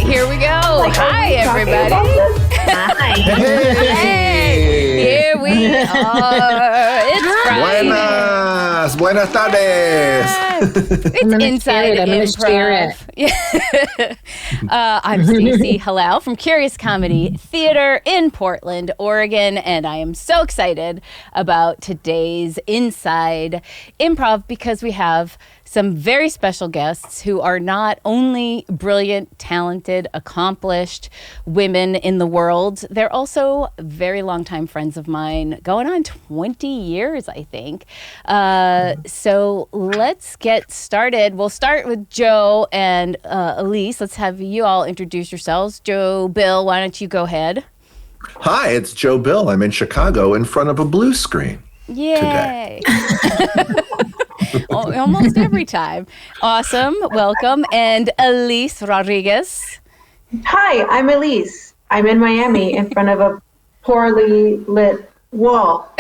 right, here we go. Hi, everybody. Hi. Hey, here we are. It's Friday. Buenas tardes. It's Inside Improv. I'm Stacey Halal from Curious Comedy Theater in Portland, Oregon, and I am so excited about today's Inside Improv because we have some very special guests who are not only brilliant, talented, accomplished women in the world, they're also very longtime friends of mine, going on 20 years, I think. So let's get started. We'll start with Joe and Elise. Let's have you all introduce yourselves. Joe, Bill, why don't you go ahead? Hi, it's Joe Bill. I'm in Chicago in front of a blue screen. Yay. Almost every time. Awesome. Welcome. And Elise Rodriguez. Hi, I'm Elise. I'm in Miami in front of a poorly lit wall.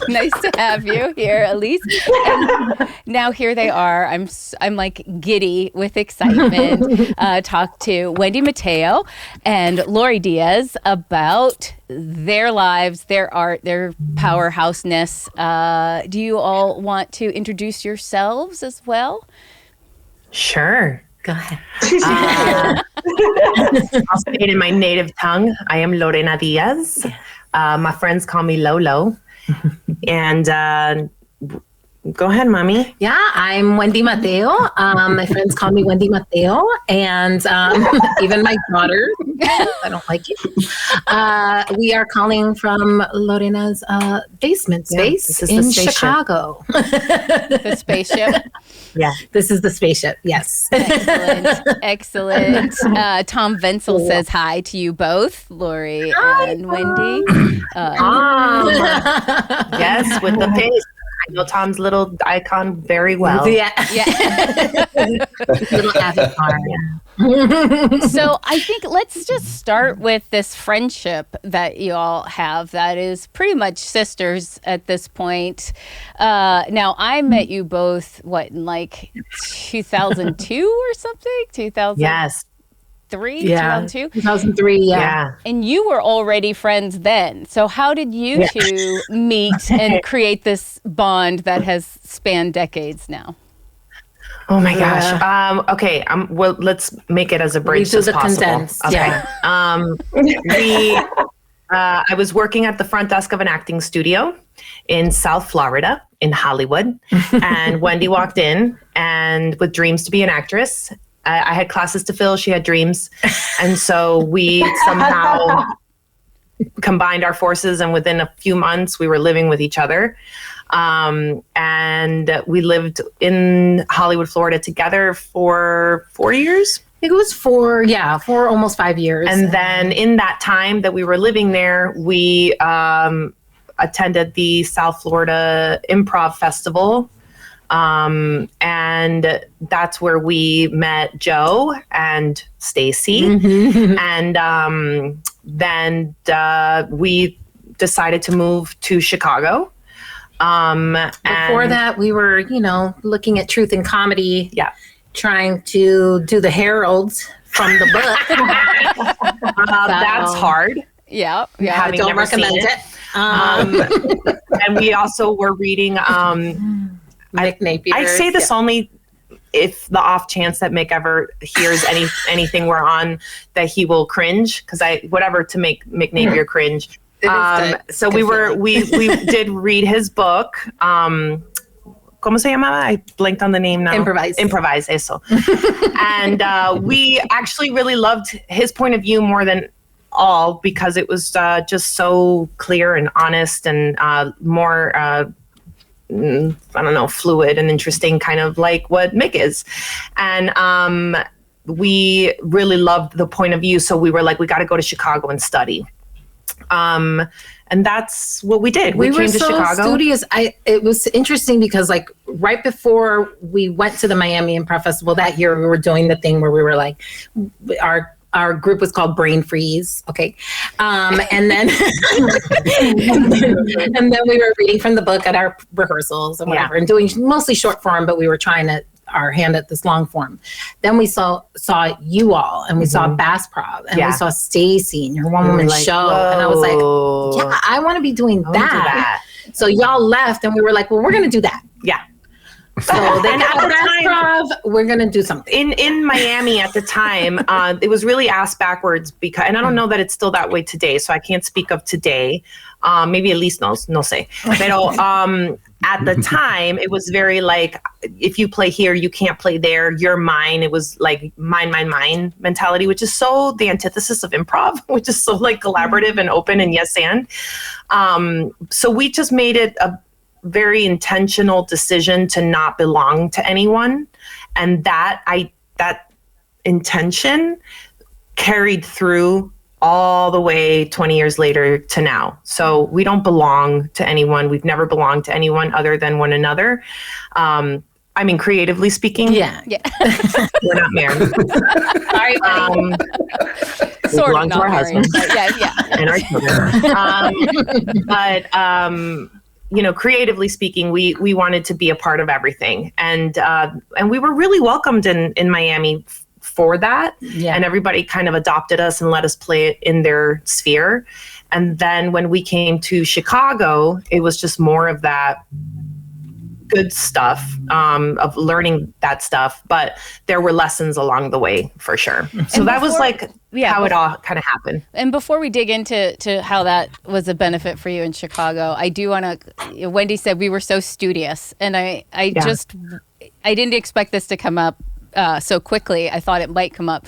Nice to have you here, Elise. And now here they are. I'm like giddy with excitement. Talk to Wendy Mateo and Lori Diaz about their lives, their art, their powerhouseness. Do you all want to introduce yourselves as well? Sure. Go ahead. I'll say it in my native tongue. I am Lorena Diaz. My friends call me Lolo. And go ahead, Mommy. Yeah, I'm Wendy Mateo. My friends call me Wendy Mateo. And even my daughter, I don't like it. We are calling from Lorena's basement space in Chicago. The spaceship. Yeah, this is the spaceship. Yes. Excellent. Tom Venzel says hi to you both, Lori and Wendy. Yes, with the face. I know Tom's little icon very well. Yeah. Little avatar. So I think let's just start with this friendship that you all have that is pretty much sisters at this point. Now, I met you both, in like 2002 or something? 2000? Yes. 2002? 2003, yeah. And you were already friends then. So how did you two meet and create this bond that has spanned decades now? Oh my gosh. Okay. Well, let's make it as brief as possible. Condensed. Okay. I was working at the front desk of an acting studio in South Florida, in Hollywood, and Wendy walked in and with dreams to be an actress. I had classes to fill. She had dreams. And so we somehow combined our forces. And within a few months, we were living with each other. And we lived in Hollywood, Florida together for 4 years. I think it was for almost 5 years. And then in that time that we were living there, we attended the South Florida Improv Festival. And that's where we met Joe and Stacy. Mm-hmm. And then we decided to move to Chicago. Before that, we were, looking at truth and comedy. Yeah. Trying to do the heralds from the book. That's hard. Yeah. I don't recommend it. And we also were reading... Nick Napier. I say this only if the off chance that Mick ever hears anything we're on that he will cringe because to make Mick Napier cringe. So we did read his book. ¿Cómo se llamaba? I blanked on the name now. Improvise, eso. And we actually really loved his point of view more than all because it was just so clear and honest and more. Fluid and interesting, kind of like what Mick is. And we really loved the point of view. So we were like, we got to go to Chicago and study. And that's what we did. We came to Chicago. Studious. It was interesting because like right before we went to the Miami Improv Festival that year, we were doing the thing where we were like, our group was called Brain Freeze. Okay. And then we were reading from the book at our rehearsals and whatever, and doing mostly short form, but we were trying to our hand at this long form. Then we saw you all, and we saw Bass Prov, and we saw Stacy and your one woman show. Whoa. And I was like, yeah, I want to be doing that. So y'all left, and we were like, well, we're going to do that. Yeah. So then at Bass Prov, we're going to do something. In Miami at the time, it was really ass backwards because, and I don't know that it's still that way today, so I can't speak of today. Maybe at least no sé. Pero at the time, it was very like, if you play here, you can't play there. You're mine. It was like mine mentality, which is so the antithesis of improv, which is so like collaborative and open and yes and. So we just made it a very intentional decision to not belong to anyone, and that intention carried through all the way 20 years later to now. So we don't belong to anyone. We've never belonged to anyone other than one another. I mean, creatively speaking, yeah. We're not married. Sorry, buddy. We belong to our husbands, yeah, and our children. But you know, creatively speaking, we wanted to be a part of everything, and we were really welcomed in Miami for that. Yeah. And everybody kind of adopted us and let us play it in their sphere. And then when we came to Chicago, it was just more of that good stuff, of learning that stuff, but there were lessons along the way for sure. So that was like how it all kind of happened. And before we dig into how that was a benefit for you in Chicago, I do want to, Wendy said we were so studious, and I didn't expect this to come up so quickly. I thought it might come up.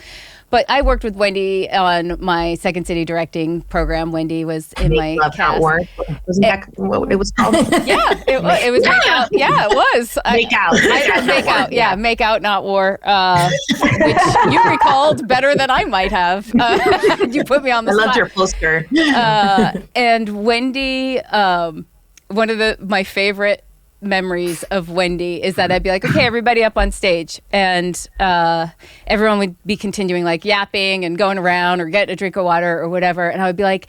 But I worked with Wendy on my Second City directing program. Wendy was in my cast. Wasn't that what it was called? Yeah, it was Make Out. Yeah, it was. Make Out. Make Out. Yeah, Make Out, Not War, which you recalled better than I might have. You put me on the spot. I loved your poster. And Wendy, one of my favorite memories of Wendy is that I'd be like, okay, everybody up on stage, and everyone would be continuing like yapping and going around or getting a drink of water or whatever, and I would be like,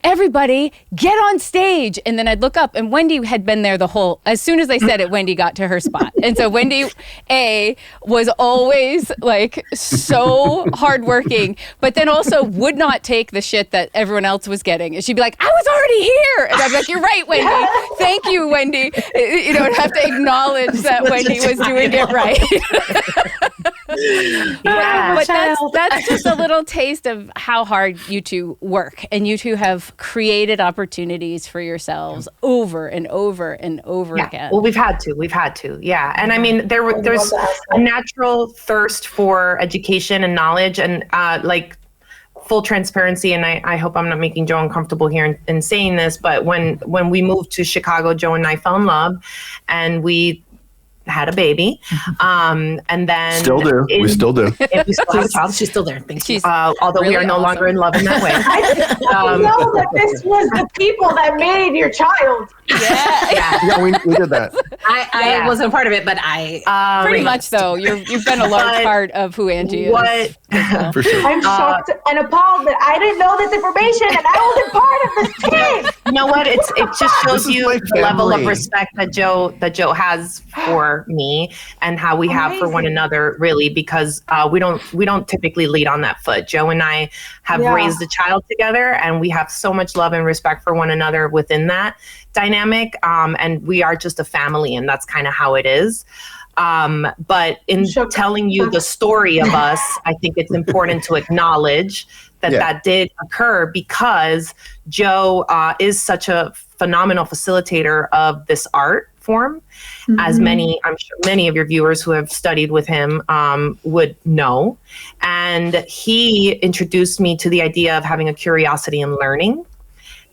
everybody get on stage. And then I'd look up, and Wendy had been there as soon as I said it, Wendy got to her spot. And so Wendy was always like so hardworking, but then also would not take the shit that everyone else was getting. And she'd be like, I was already here. And I'd be like, you're right, Wendy. Thank you, Wendy. You know, I'd have to acknowledge that Wendy was doing it right. But that's just a little taste of how hard you two work, and you two have created opportunities for yourselves over and over and over again. Well, we've had to. Yeah. And I mean, there's a natural thirst for education and knowledge, and like full transparency. And I hope I'm not making Joe uncomfortable here in saying this, but when we moved to Chicago, Joe and I fell in love, and we had a baby, and then we still do. We still have a child. She's still there. Thank you. Although really we are no longer in love in that way. I know that this was the people that made your child. Yeah, we did that. I wasn't a part of it, but I pretty much though. You've been a large part of who Angie is. For sure. I'm shocked and appalled that I didn't know this information, and I wasn't part of this team. You know what? It just shows you the level of respect that Joe has for me, and how we have for one another, really, because we don't typically lead on that foot. Joe and I have raised a child together, and we have so much love and respect for one another within that dynamic, and we are just a family, and that's kind of how it is. But in telling you the story of us, I think it's important to acknowledge that did occur, because Joe is such a phenomenal facilitator of this art form, as I'm sure many of your viewers who have studied with him would know. And he introduced me to the idea of having a curiosity in learning.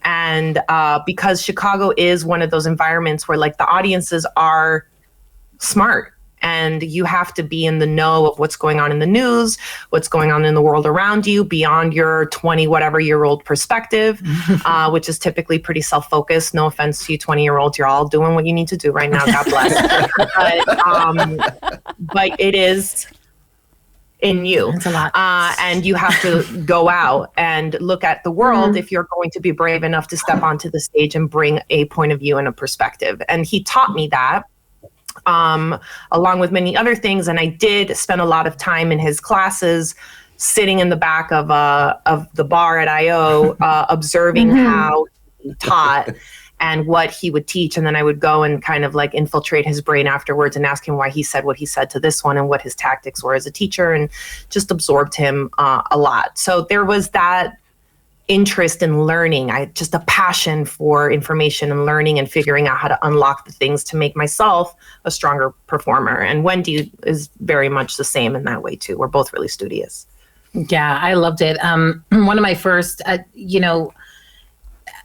And because Chicago is one of those environments where like the audiences are smart, and you have to be in the know of what's going on in the news, what's going on in the world around you, beyond your 20-whatever-year-old perspective, which is typically pretty self-focused. No offense to you 20-year-olds. You're all doing what you need to do right now. God bless. But it is in you. It's a lot. And you have to go out and look at the world if you're going to be brave enough to step onto the stage and bring a point of view and a perspective. And he taught me that. along with many other things. And I did spend a lot of time in his classes, sitting in the back of the bar at IO, observing how he taught and what he would teach. And then I would go and kind of like infiltrate his brain afterwards and ask him why he said what he said to this one and what his tactics were as a teacher, and just absorbed him a lot. So there was that interest in learning. Just a passion for information and learning and figuring out how to unlock the things to make myself a stronger performer. And Wendy is very much the same in that way too. We're both really studious. Yeah, I loved it. One of my first,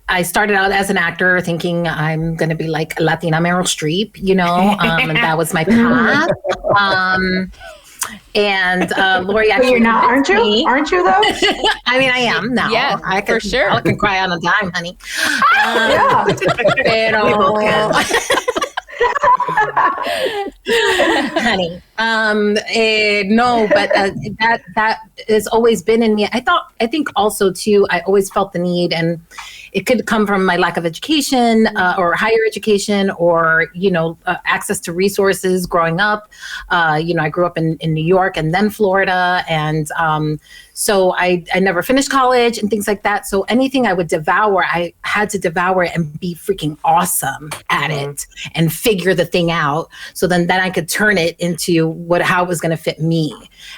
I started out as an actor thinking I'm going to be like Latina Meryl Streep, and that was my path. Lori actually, you're not, aren't you? Aren't you though? I mean, I am now. Yeah, for sure. I can cry on a dime, honey. Yeah. Honey. No, but that has always been in me. I think also too, I always felt the need, and it could come from my lack of education or higher education, or, access to resources growing up. I grew up in New York and then Florida. And so I never finished college and things like that. So anything I would devour, I had to devour it and be freaking awesome at it and figure the thing out. So then I could turn it into how it was going to fit me.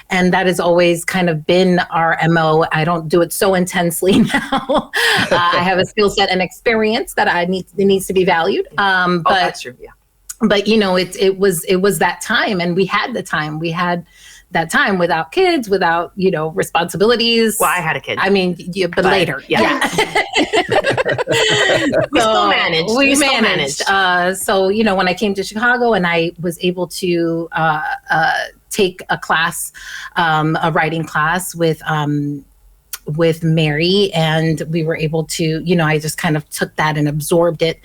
And that has always kind of been our MO. I don't do it so intensely now. I have a skill set and experience that it needs to be valued. But that's true. Yeah. But it was that time, and we had the time. We had that time without kids, without responsibilities. Well, I had a kid. I mean, but later, yeah. We still managed. We managed. So when I came to Chicago, and I was able to take a class, a writing class with Mary, and we were able to, I just kind of took that and absorbed it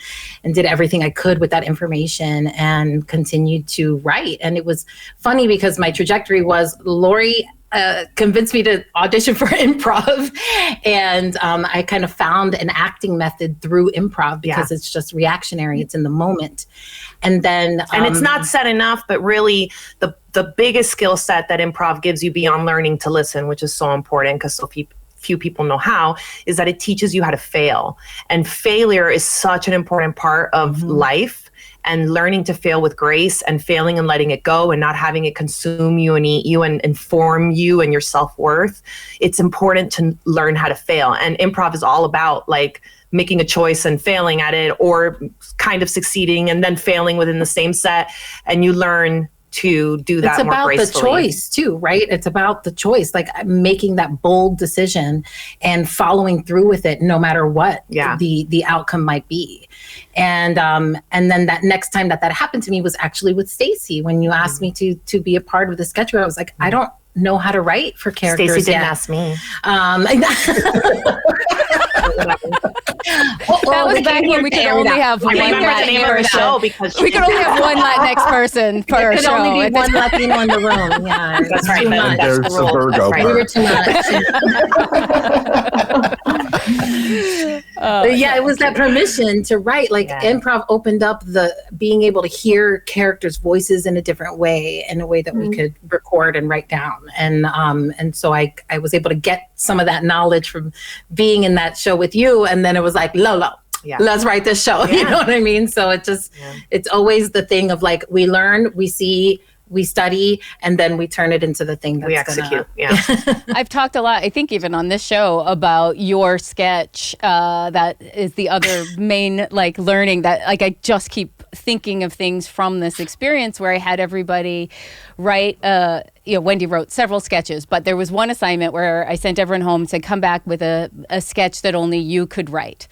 and did everything I could with that information and continued to write. And it was funny because my trajectory was Lori convinced me to audition for improv. And I kind of found an acting method through improv because it's just reactionary. It's in the moment. And then and it's not said enough, but really the biggest skill set that improv gives you beyond learning to listen, which is so important because few people know how, is that it teaches you how to fail. And failure is such an important part of life, and learning to fail with grace and failing and letting it go and not having it consume you and eat you and inform you and your self-worth. It's important to learn how to fail. And improv is all about like making a choice and failing at it, or kind of succeeding and then failing within the same set. And you learn to do that more gracefully. It's about the choice too, right? It's about the choice, like making that bold decision and following through with it, no matter what the outcome might be. And then that next time that happened to me was actually with Stacy. When you asked me to be a part of the sketch, I was like, I don't know how to write for characters. Stacy didn't ask me. That was back when we could only have one Latinx person. We could only have one Latinx person per show. There could only be one Latino in the room. Yeah, that's right. There's the Virgo part. We were too much. But yeah, it was that permission to write. Like improv opened up the being able to hear characters' voices in a different way, in a way that we could record and write down. And so I was able to get some of that knowledge from being in that show with you. And then it was like, Lolo, let's write this show. You know what I mean? So it just, it's always the thing of like, we learn, we see, we study, and then we turn it into the thing that's we execute. I've talked a lot, I think even on this show, about your sketch. That is the other main like learning that like I just keep thinking of things from this experience where I had everybody write. Wendy wrote several sketches, but there was one assignment where I sent everyone home and said, come back with a sketch that only you could write.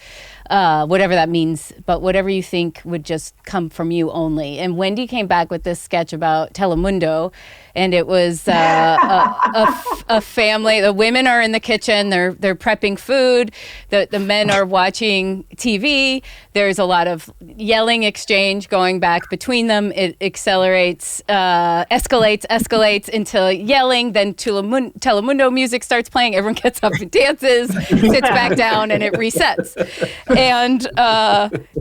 Whatever that means, but whatever you think would just come from you only. And Wendy came back with this sketch about Telemundo, and it was a family. The women are in the kitchen; they're prepping food. The men are watching TV. There's a lot of yelling exchange going back between them. It accelerates, escalates until yelling. Then Telemundo music starts playing. Everyone gets up and dances, sits back down, and it resets. And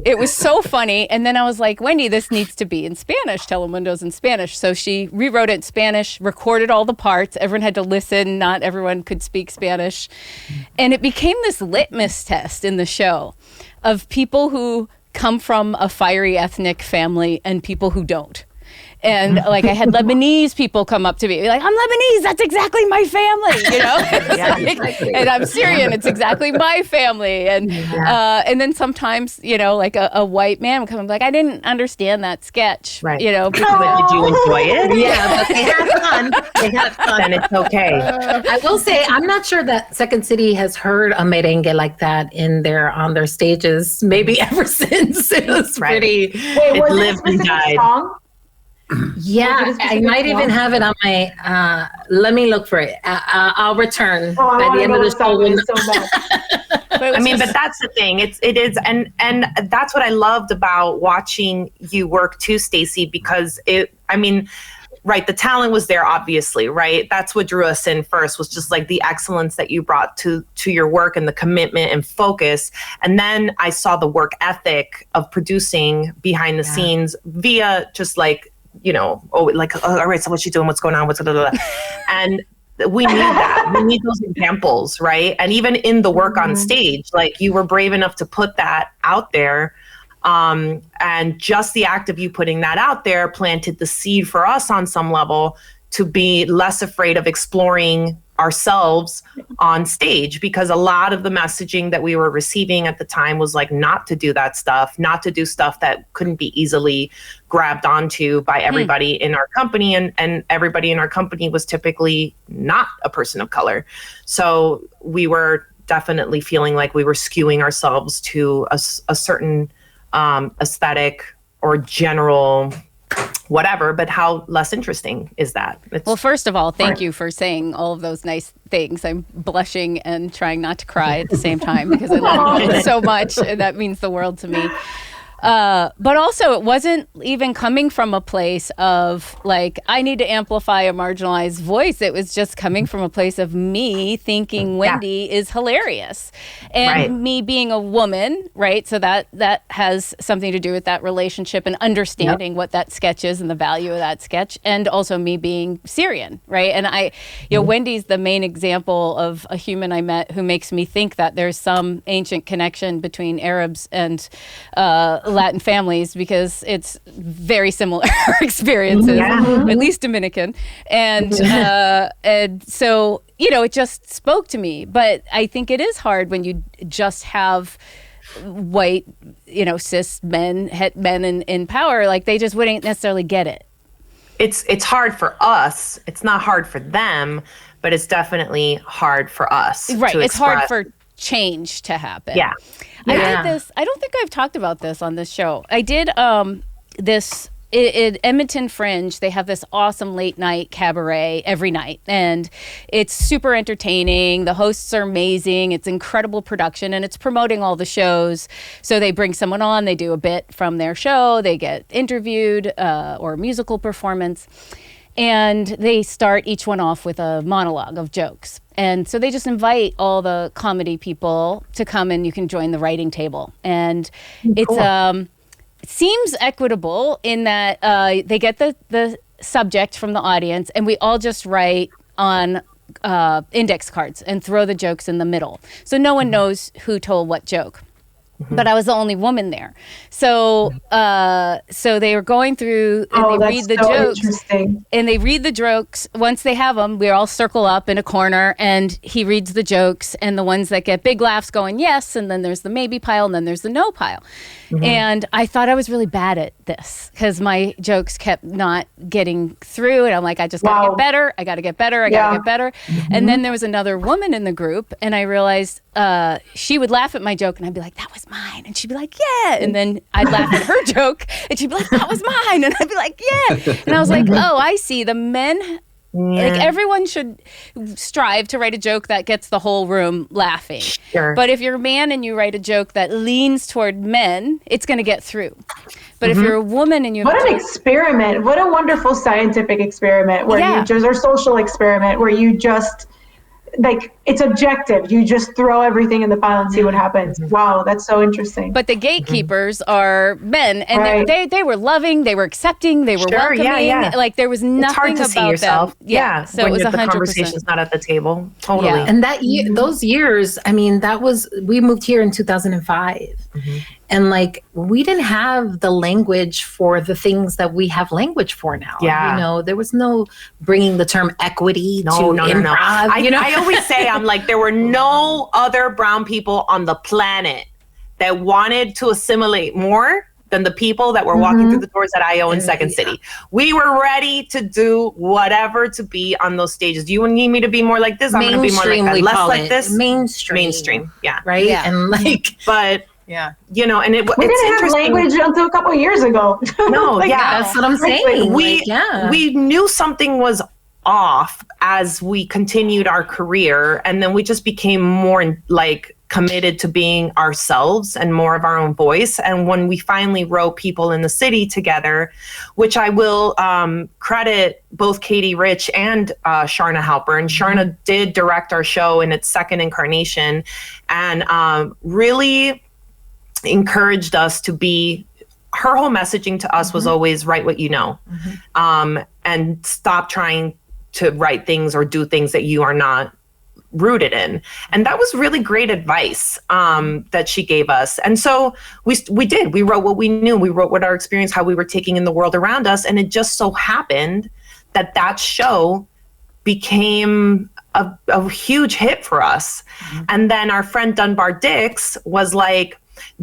it was so funny. And then I was like, Wendy, this needs to be in Spanish, Telemundo's in Spanish. So she rewrote it in Spanish, recorded all the parts. Everyone had to listen. Not everyone could speak Spanish. And it became this litmus test in the show of people who come from a fiery ethnic family and people who don't. And like I had Lebanese people come up to me like, I'm Lebanese, that's exactly my family, you know. And I'm Syrian, it's exactly my family. And then sometimes, you know, like a white man would come and be like, I didn't understand that sketch, you know. But did you enjoy it? Yeah, but they had fun. They had fun. Then it's okay. I will say, I'm not sure that Second City has heard a merengue like that on their stages. Maybe ever since it was pretty. Wait, was lived it a and specific died. song? Yeah, I might even have it on my. Let me look for it. I'll return by the end of the show. So bad. I mean, but that's the thing. It is, and that's what I loved about watching you work too, Stacey, because right, the talent was there, obviously, right? That's what drew us in first, was just like the excellence that you brought to your work and the commitment and focus. And then I saw the work ethic of producing behind the scenes via just like, you know, all right, so what's she doing? What's going on? What's blah, blah, blah. And we need that. We need those examples, right? And even in the work on stage, like you were brave enough to put that out there. And just the act of you putting that out there planted the seed for us on some level to be less afraid of exploring ourselves on stage, because a lot of the messaging that we were receiving at the time was like not to do that stuff, not to do stuff that couldn't be easily grabbed onto by everybody in our company. And everybody in our company was typically not a person of color. So we were definitely feeling like we were skewing ourselves to a certain aesthetic or general whatever, but how less interesting is that? Well, first of all, thank you for saying all of those nice things. I'm blushing and trying not to cry at the same time because I love it so much, and that means the world to me. But also, it wasn't even coming from a place of like, I need to amplify a marginalized voice. It was just coming from a place of me thinking Wendy is hilarious, and me being a woman, right? So that has something to do with that relationship and understanding what that sketch is and the value of that sketch, and also me being Syrian, right? And Wendy's the main example of a human I met who makes me think that there's some ancient connection between Arabs and Latin families, because it's very similar experiences, at least Dominican. And so, you know, it just spoke to me. But I think it is hard when you just have white, you know, cis men in power. Like, they just wouldn't necessarily get it. It's hard for us. It's not hard for them, but it's definitely hard for us. Right. It's hard for change to happen. Yeah. I did this. I don't think I've talked about this on this show. I did this at Edmonton Fringe. They have this awesome late night cabaret every night, and it's super entertaining. The hosts are amazing. It's incredible production, and it's promoting all the shows. So they bring someone on, they do a bit from their show, they get interviewed or a musical performance. And they start each one off with a monologue of jokes. And so they just invite all the comedy people to come, and you can join the writing table. And it's it seems equitable in that they get the subject from the audience, and we all just write on index cards and throw the jokes in the middle. So no one knows who told what joke. But I was the only woman there. So they were going through and they read the jokes. And they read the jokes. Once they have them, we all circle up in a corner, and he reads the jokes, and the ones that get big laughs going yes, and then there's the maybe pile, and then there's the no pile. And I thought I was really bad at this because my jokes kept not getting through, and I'm like, I just gotta get better. I gotta get better. I gotta get better. And then there was another woman in the group, and I realized she would laugh at my joke, and I'd be like, that was mine. And she'd be like, yeah. And then I'd laugh at her joke, and she'd be like, that was mine. And I'd be like, yeah. And I was like, oh, I see. The men, like, everyone should strive to write a joke that gets the whole room laughing. Sure. But if you're a man and you write a joke that leans toward men, it's going to get through. But if you're a woman and you have what an experiment. What a wonderful scientific experiment where you just, or social experiment where you just, like, it's objective. You just throw everything in the pile and see what happens. Wow, that's so interesting. But the gatekeepers are men, and Right. they were loving, they were accepting, they were welcoming. Yeah. Like there was nothing It's hard to about see yourself. them. Yeah. So when it was the 100%. conversation's not at the table. Totally. Yeah. And that year, those years, I mean, we moved here in 2005. And like, we didn't have the language for the things that we have language for now. Yeah. You know, there was no bringing the term equity to improv. I always say, I'm like, there were no other brown people on the planet that wanted to assimilate more than the people that were walking through the doors at IO in Second City. We were ready to do whatever to be on those stages. Do you need me to be more like this? I'm going to be more like that. Less like this? Mainstream. Yeah. Right? Yeah. And like, but yeah. You know, and we didn't have language until a couple of years ago. No, Like, that's what I'm saying. We knew something was off as we continued our career, and then we just became more like committed to being ourselves and more of our own voice. And when we finally wrote People in the City together, which I will credit both Katie Rich and Sharna Halpern. Sharna did direct our show in its second incarnation, and really encouraged us to be, her whole messaging to us was always write what you know, and stop trying to write things or do things that you are not rooted in. And that was really great advice that she gave us. And so we wrote what we knew. We wrote what our experience, how we were taking in the world around us. And it just so happened that show became a huge hit for us. And then our friend Dunbar Dix was like,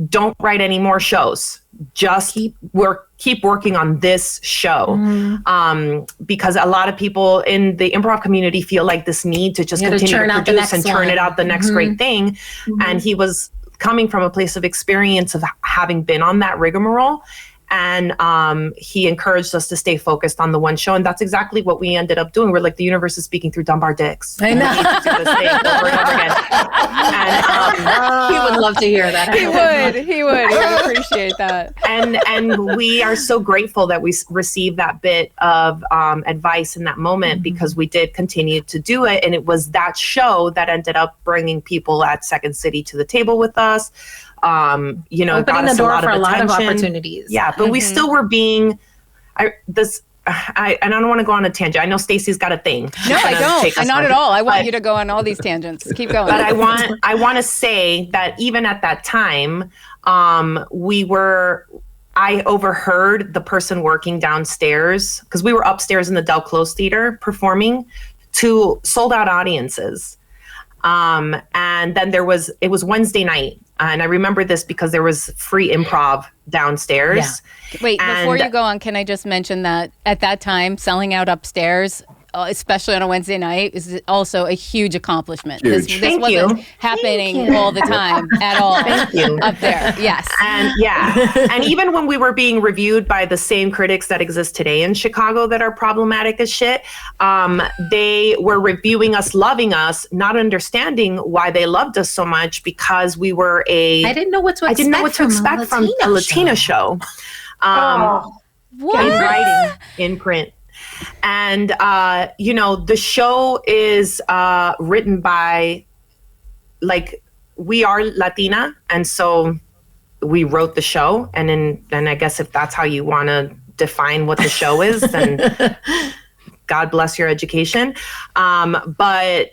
don't write any more shows. Just keep working on this show. Because a lot of people in the improv community feel like this need to just continue to produce and turn it out the next great thing. And he was coming from a place of experience of having been on that rigmarole. And he encouraged us to stay focused on the one show. And that's exactly what we ended up doing. We're like, the universe is speaking through Dunbar Dix. I know. We need to do this thing over and over again. And, he would love to hear that. He would. He would appreciate that. And we are so grateful that we received that bit of advice in that moment, because we did continue to do it. And it was that show that ended up bringing people at Second City to the table with us. You know, opening got us the door for a lot of attention. opportunities. Yeah, but we still were being, and I don't want to go on a tangent. I know Stacey's got a thing. No, I don't. Not at all. I want you to go on all these tangents. Keep going. But I want to say that even at that time, I overheard the person working downstairs, because we were upstairs in the Del Close Theater performing to sold out audiences. And then it was Wednesday night. And I remember this because there was free improv downstairs. Yeah. Wait, before you go on, can I just mention that at that time, selling out upstairs, especially on a Wednesday night, is also a huge accomplishment. Huge. This wasn't happening all the time at all up there. Yes. And and even when we were being reviewed by the same critics that exist today in Chicago that are problematic as shit, they were reviewing us, loving us, not understanding why they loved us so much, because we were I didn't know what to expect from a Latina show. What? In writing, in print. And, you know, the show is written by, like, we are Latina. And so we wrote the show. And then I guess if that's how you want to define what the show is, then God bless your education. But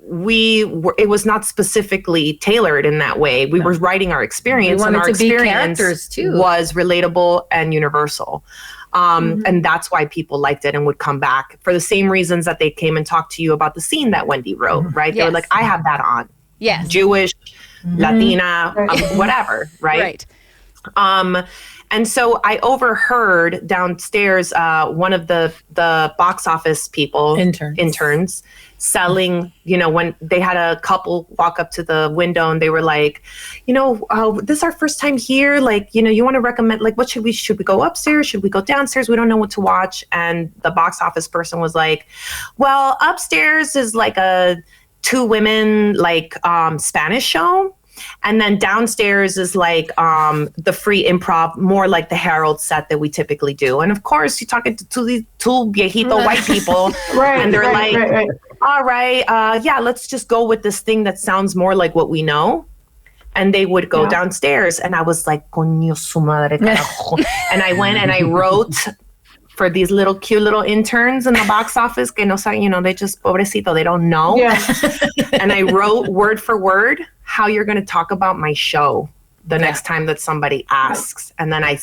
it was not specifically tailored in that way. We were writing our experience, and our experience was relatable and universal. And that's why people liked it and would come back, for the same reasons that they came and talked to you about the scene that Wendy wrote, right? They were like, I have that on. Yes. Jewish, Latina, whatever, right? And so I overheard downstairs one of the box office people, interns, selling, you know, when they had a couple walk up to the window and they were like, you know, this is our first time here. Like, you know, you want to recommend, like, what should we go upstairs? Should we go downstairs? We don't know what to watch. And the box office person was like, well, upstairs is like a 2 women, like, Spanish show. And then downstairs is like the free improv, more like the Herald set that we typically do. And of course, you're talking to these two viejito white people. Right, and they're right. all right, yeah, let's just go with this thing that sounds more like what we know. And they would go downstairs. And I was like, coño su madre, carajo. And I went and I wrote for these little cute little interns in the box office, que no saben, you know, they just, pobrecito, they don't know. Yeah. And I wrote word for word how you're going to talk about my show the next time that somebody asks. And then I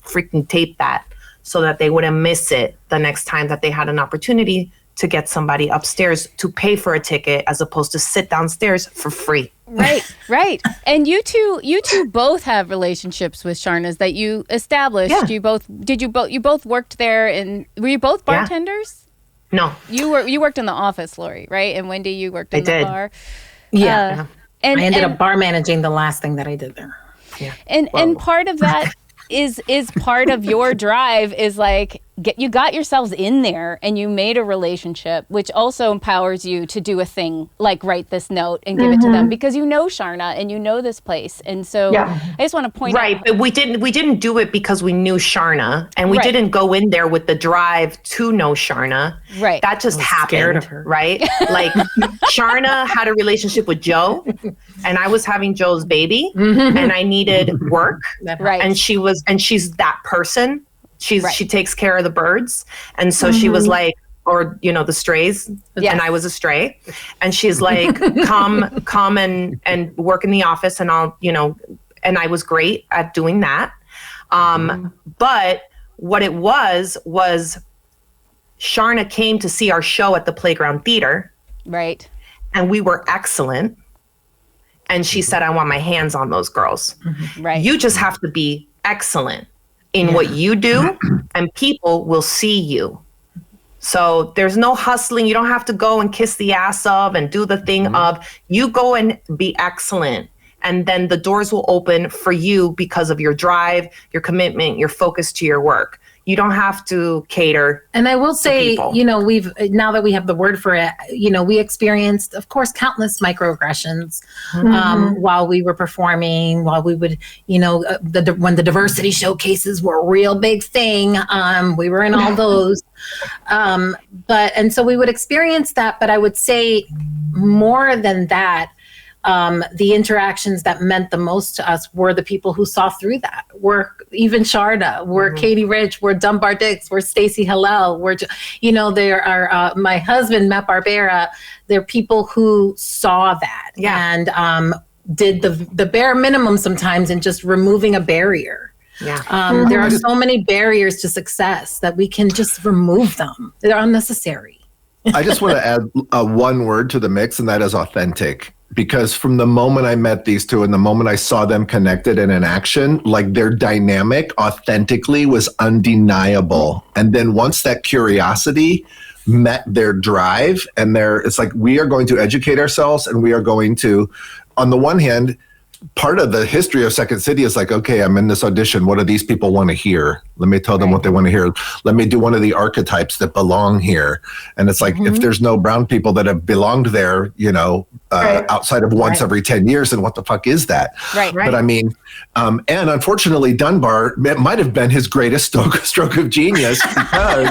freaking taped that so that they wouldn't miss it the next time that they had an opportunity to get somebody upstairs to pay for a ticket as opposed to sit downstairs for free. Right. And you two both have relationships with Sharna's that you established. Yeah. You both worked there, and were you both bartenders? No. You worked in the office, Lori, right? And Wendy, you worked in the bar. Yeah. And I ended up bar managing the last thing that I did there. Yeah. And part of that is part of your drive is like you got yourselves in there and you made a relationship, which also empowers you to do a thing like write this note and give it to them because you know Sharna and you know this place. And so I just want to point out. Right, but we didn't do it because we knew Sharna, and we didn't go in there with the drive to know Sharna. Right. That just happened. Scared of her. Right? Like Sharna had a relationship with Joe, and I was having Joe's baby, and I needed work. Right. And she's that person. She takes care of the birds. And so she was like, or, you know, the strays. Yes. And I was a stray. And she's like, come and work in the office, and I'll, you know, and I was great at doing that. But what it was Sharna came to see our show at the Playground Theater. Right. And we were excellent. And she said, I want my hands on those girls. Right. You just have to be excellent in what you do, and people will see you. So there's no hustling. You don't have to go and kiss the ass of and do the thing of. You go and be excellent. And then the doors will open for you because of your drive, your commitment, your focus to your work. You don't have to cater. And I will say, you know, now that we have the word for it, you know, we experienced, of course, countless microaggressions while we were performing, while we would, you know, when the diversity showcases were a real big thing, we were in all those. And so we would experience that. But I would say more than that, the interactions that meant the most to us were the people who saw through that. Were even Sharna, were Katie Rich, were Dunbar Dix, were Stacey Hillel, were, you know, there are my husband, Matt Barbera. There are people who saw that and did the bare minimum sometimes in just removing a barrier. Yeah. There are so many barriers to success that we can just remove them. They're unnecessary. I just want to add one word to the mix, and that is authentic. Because from the moment I met these two and the moment I saw them connected and in action, like their dynamic authentically was undeniable. And then once that curiosity met their drive and it's like, we are going to educate ourselves, and we are going to, on the one hand, part of the history of Second City is like, okay, I'm in this audition. What do these people want to hear? Let me tell them what they want to hear. Let me do one of the archetypes that belong here. And it's like, if there's no brown people that have belonged there, you know, outside of once every 10 years, then what the fuck is that? Right. But I mean, and unfortunately, Dunbar, it might have been his greatest stroke of genius because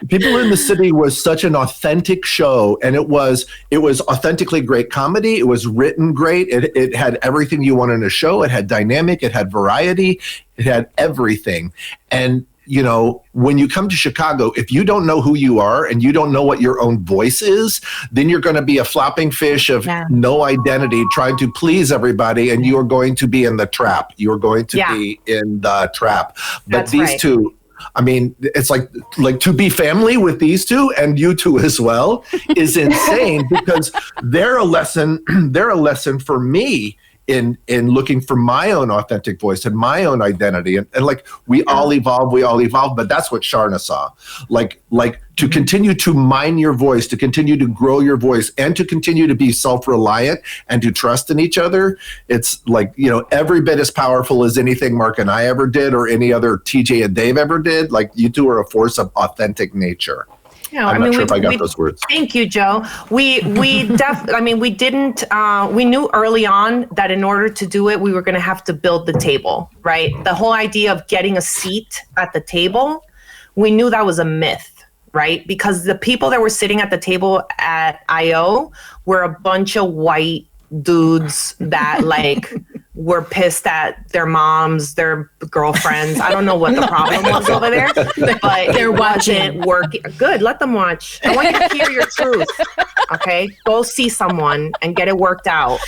People in the City was such an authentic show, and it was authentically great comedy. It was written great. It had everything you wanted in a show. It had dynamic. It had variety. It had everything. And you know, when you come to Chicago, if you don't know who you are and you don't know what your own voice is, then you're going to be a flopping fish of no identity, trying to please everybody, and you are going to be in the trap. You are going to be in the trap. But these two, I mean, it's like to be family with these two and you two as well is insane because they're a lesson for me in looking for my own authentic voice and my own identity. And like we all evolve, but that's what Sharna saw. Like to continue to mine your voice, to continue to grow your voice, and to continue to be self-reliant and to trust in each other. It's like, you know, every bit as powerful as anything Mark and I ever did or any other TJ and Dave ever did. Like you two are a force of authentic nature. I'm not sure if I got those words. Thank you, Joe. We didn't, we knew early on that in order to do it, we were going to have to build the table, right? The whole idea of getting a seat at the table, we knew that was a myth, right? Because the people that were sitting at the table at IO were a bunch of white dudes that like were pissed at their moms, their girlfriends. I don't know what the problem was over there, but they're watching working. Good, let them watch. I want you to hear your truth. Okay, go see someone and get it worked out.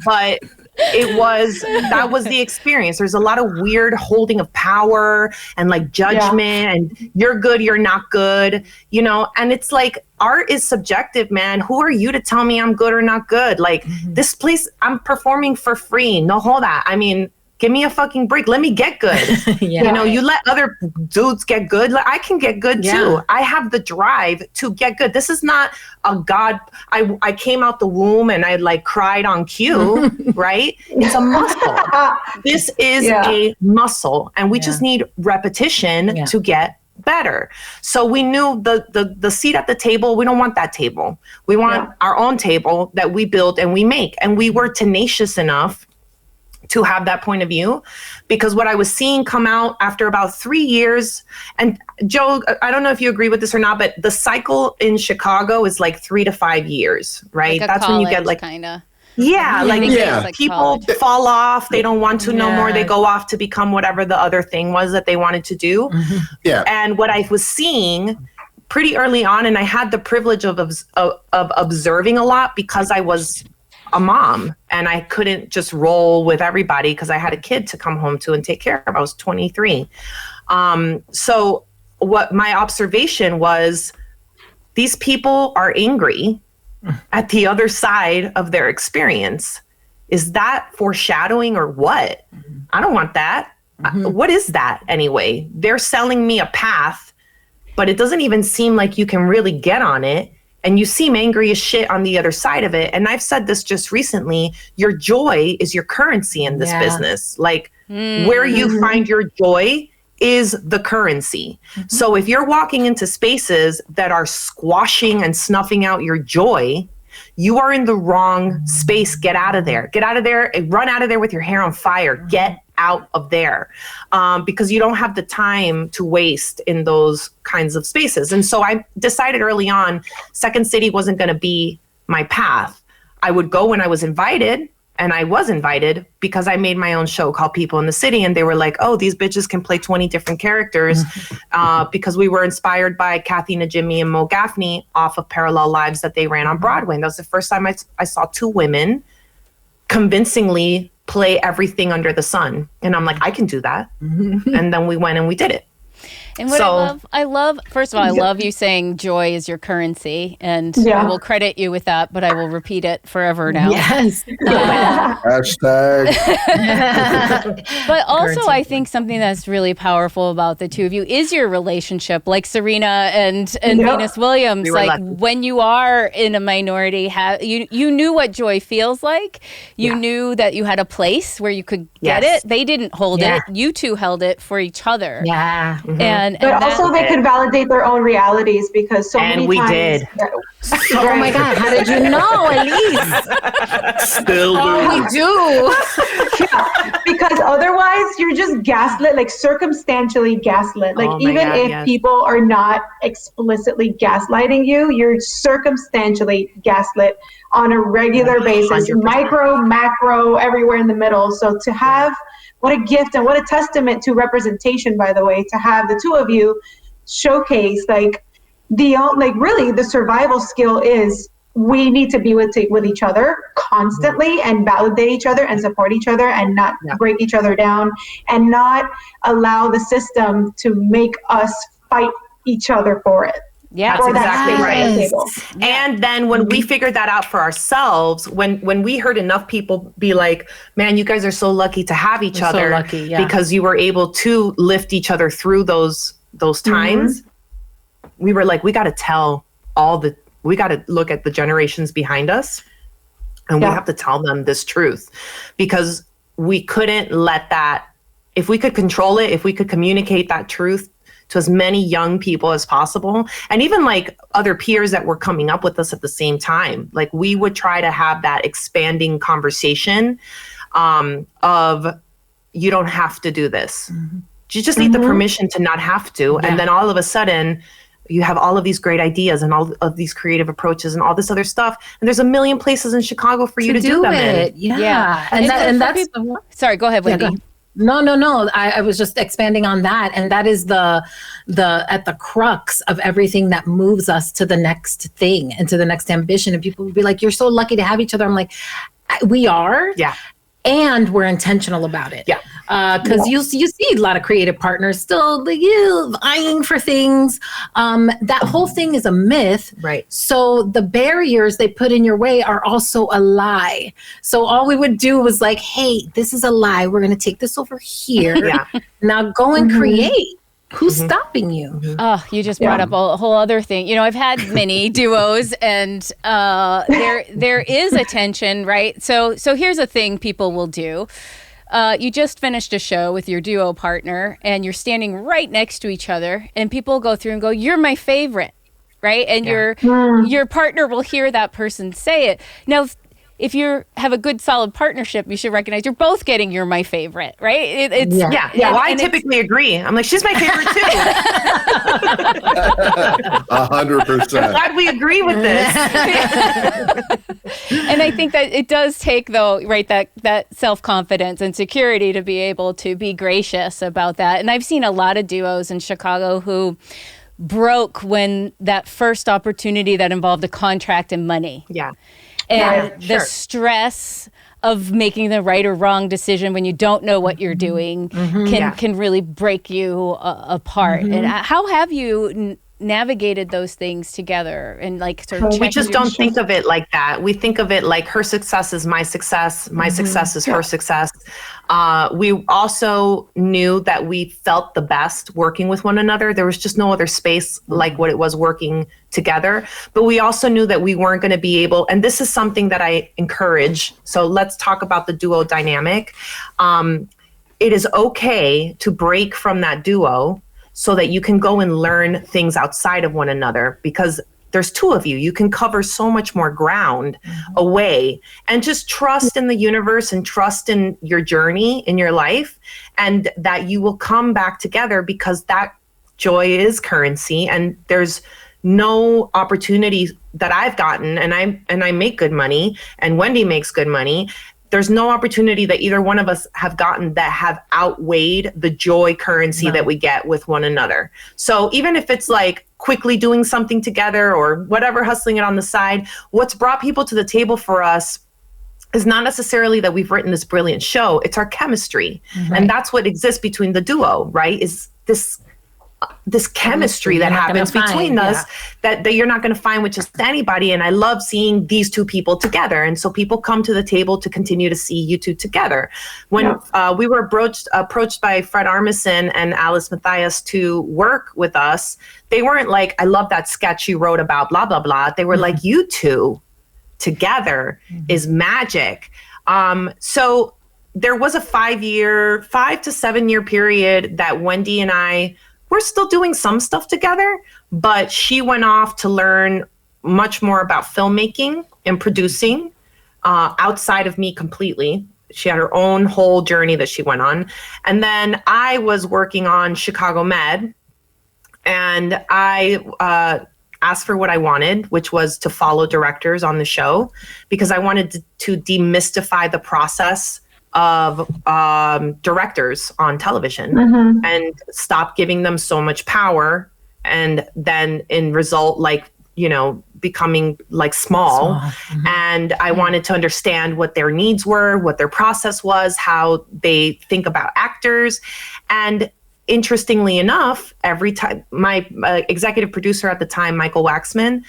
But that was the experience. There's a lot of weird holding of power and like judgment and you're good, you're not good, and it's like art is subjective, man. Who are you to tell me I'm good or not good? Like this place, I'm performing for free. No, hold that. I mean, give me a fucking break. Let me get good. You let other dudes get good. Like, I can get good too. I have the drive to get good. This is not a God. I came out the womb and I like cried on cue, right? It's a muscle. This is a muscle and we just need repetition to get better. So we knew the seat at the table, we don't want that table. We want our own table that we build and we make. And we were tenacious enough to have that point of view, because what I was seeing come out after about 3 years, and Joe, I don't know if you agree with this or not, but the cycle in Chicago is like 3 to 5 years, right? Like that's when you get like kind of. People fall off. They don't want to no more. They go off to become whatever the other thing was that they wanted to do. And what I was seeing pretty early on, and I had the privilege of observing a lot because I was a mom and I couldn't just roll with everybody because I had a kid to come home to and take care of. I was 23. So what my observation was, these people are angry at the other side of their experience. Is that foreshadowing or what? I don't want that. What is that anyway? They're selling me a path, but it doesn't even seem like you can really get on it. And you seem angry as shit on the other side of it. And I've said this just recently, your joy is your currency in this business. Like where you find your joy is the currency. So if you're walking into spaces that are squashing and snuffing out your joy, you are in the wrong space. Get out of there. Get out of there. Run out of there with your hair on fire. Get out of there, because you don't have the time to waste in those kinds of spaces. And so I decided early on, Second City wasn't going to be my path. I would go when I was invited, and I was invited because I made my own show called People in the City. And they were like, oh, these bitches can play 20 different characters, because we were inspired by Kathy Najimy and Mo Gaffney off of Parallel Lives that they ran on Broadway. And that was the first time I saw two women convincingly play everything under the sun. And I'm like, I can do that. And then we went and we did it. And what I love, first of all, I love you saying joy is your currency. And I will credit you with that, but I will repeat it forever now. Yes. Hashtag. But also, I think something that's really powerful about the two of you is your relationship, like Serena and Venus Williams. Like when you are in a minority, you knew what joy feels like. You knew that you had a place where you could get it. They didn't hold it. You two held it for each other. Yeah. But also they could validate their own realities, because so many times. Did. Oh my God, how did you know, Elise? Still we do. Because otherwise you're just gaslit, like circumstantially gaslit. Like if people are not explicitly gaslighting you, you're circumstantially gaslit on a regular basis, 100%. Micro, macro, everywhere in the middle. So to have, what a gift and what a testament to representation, by the way, to have the two of you showcase really the survival skill is we need to be with each other constantly and validate each other and support each other and not break each other down and not allow the system to make us fight each other for it. Yeah, that's exactly right. And then when we figured that out for ourselves, when we heard enough people be like, man, you guys are so lucky to have each other, so lucky, because you were able to lift each other through those times, we were like, we got to we got to look at the generations behind us, and we have to tell them this truth, because we couldn't let that, if we could control it, if we could communicate that truth to as many young people as possible. And even like other peers that were coming up with us at the same time. Like we would try to have that expanding conversation of you don't have to do this. You just need the permission to not have to. Yeah. And then all of a sudden you have all of these great ideas and all of these creative approaches and all this other stuff. And there's a million places in Chicago for you to do them in. Yeah. And that's sorry, go ahead, Wendy. No. I was just expanding on that. And that is the at the crux of everything that moves us to the next thing and to the next ambition. And people would be like, you're so lucky to have each other. I'm like, we are. Yeah. And we're intentional about it. Yeah. Because you see a lot of creative partners still vying for things. That whole thing is a myth. Right. So the barriers they put in your way are also a lie. So all we would do was like, hey, this is a lie. We're going to take this over here. Yeah. Now go and create. Who's stopping you? Oh, you just brought up a whole other thing. You know, I've had many duos, and there is a tension, right? So here's a thing people will do. You just finished a show with your duo partner, and you're standing right next to each other, and people go through and go, "You're my favorite," right? And your partner will hear that person say it. Now, if you have a good, solid partnership, you should recognize you're both getting "you're my favorite," right? Well, I typically agree. I'm like, she's my favorite too. 100%. Glad we agree with this. And I think that it does take, though, right, that self-confidence and security to be able to be gracious about that. And I've seen a lot of duos in Chicago who broke when that first opportunity that involved a contract and money. Yeah. And the stress of making the right or wrong decision when you don't know what you're doing can really break you apart. And how have you navigated those things together and like sort of we just don't think of it like that. We think of it like her success is my success, my success is her success. We also knew that we felt the best working with one another. There was just no other space like what it was working together. But we also knew that we weren't going to be able, and this is something that I encourage. So let's talk about the duo dynamic. It is okay to break from that duo so that you can go and learn things outside of one another, because there's two of you. You can cover so much more ground away, and just trust in the universe and trust in your journey in your life, and that you will come back together, because that joy is currency. And there's no opportunity that I've gotten, and I make good money, and Wendy makes good money. There's no opportunity that either one of us have gotten that have outweighed the joy currency that we get with one another. So even if it's like quickly doing something together or whatever, hustling it on the side, what's brought people to the table for us is not necessarily that we've written this brilliant show. It's our chemistry. And that's what exists between the duo, right? Is this chemistry that happens between us that you're not going to find with just anybody. And I love seeing these two people together. And so people come to the table to continue to see you two together. When we were approached by Fred Armisen and Alice Matthias to work with us, they weren't like, I love that sketch you wrote about blah, blah, blah. They were like, you two together is magic. So there was a 5 to 7 year period that Wendy and I we're still doing some stuff together, but she went off to learn much more about filmmaking and producing outside of me completely. She had her own whole journey that she went on. And then I was working on Chicago Med, and I asked for what I wanted, which was to follow directors on the show, because I wanted to demystify the process of directors on television and stop giving them so much power, and then in result, like, you know, becoming like small. And I wanted to understand what their needs were, what their process was, how they think about actors. And interestingly enough, every time my executive producer at the time, Michael Waxman,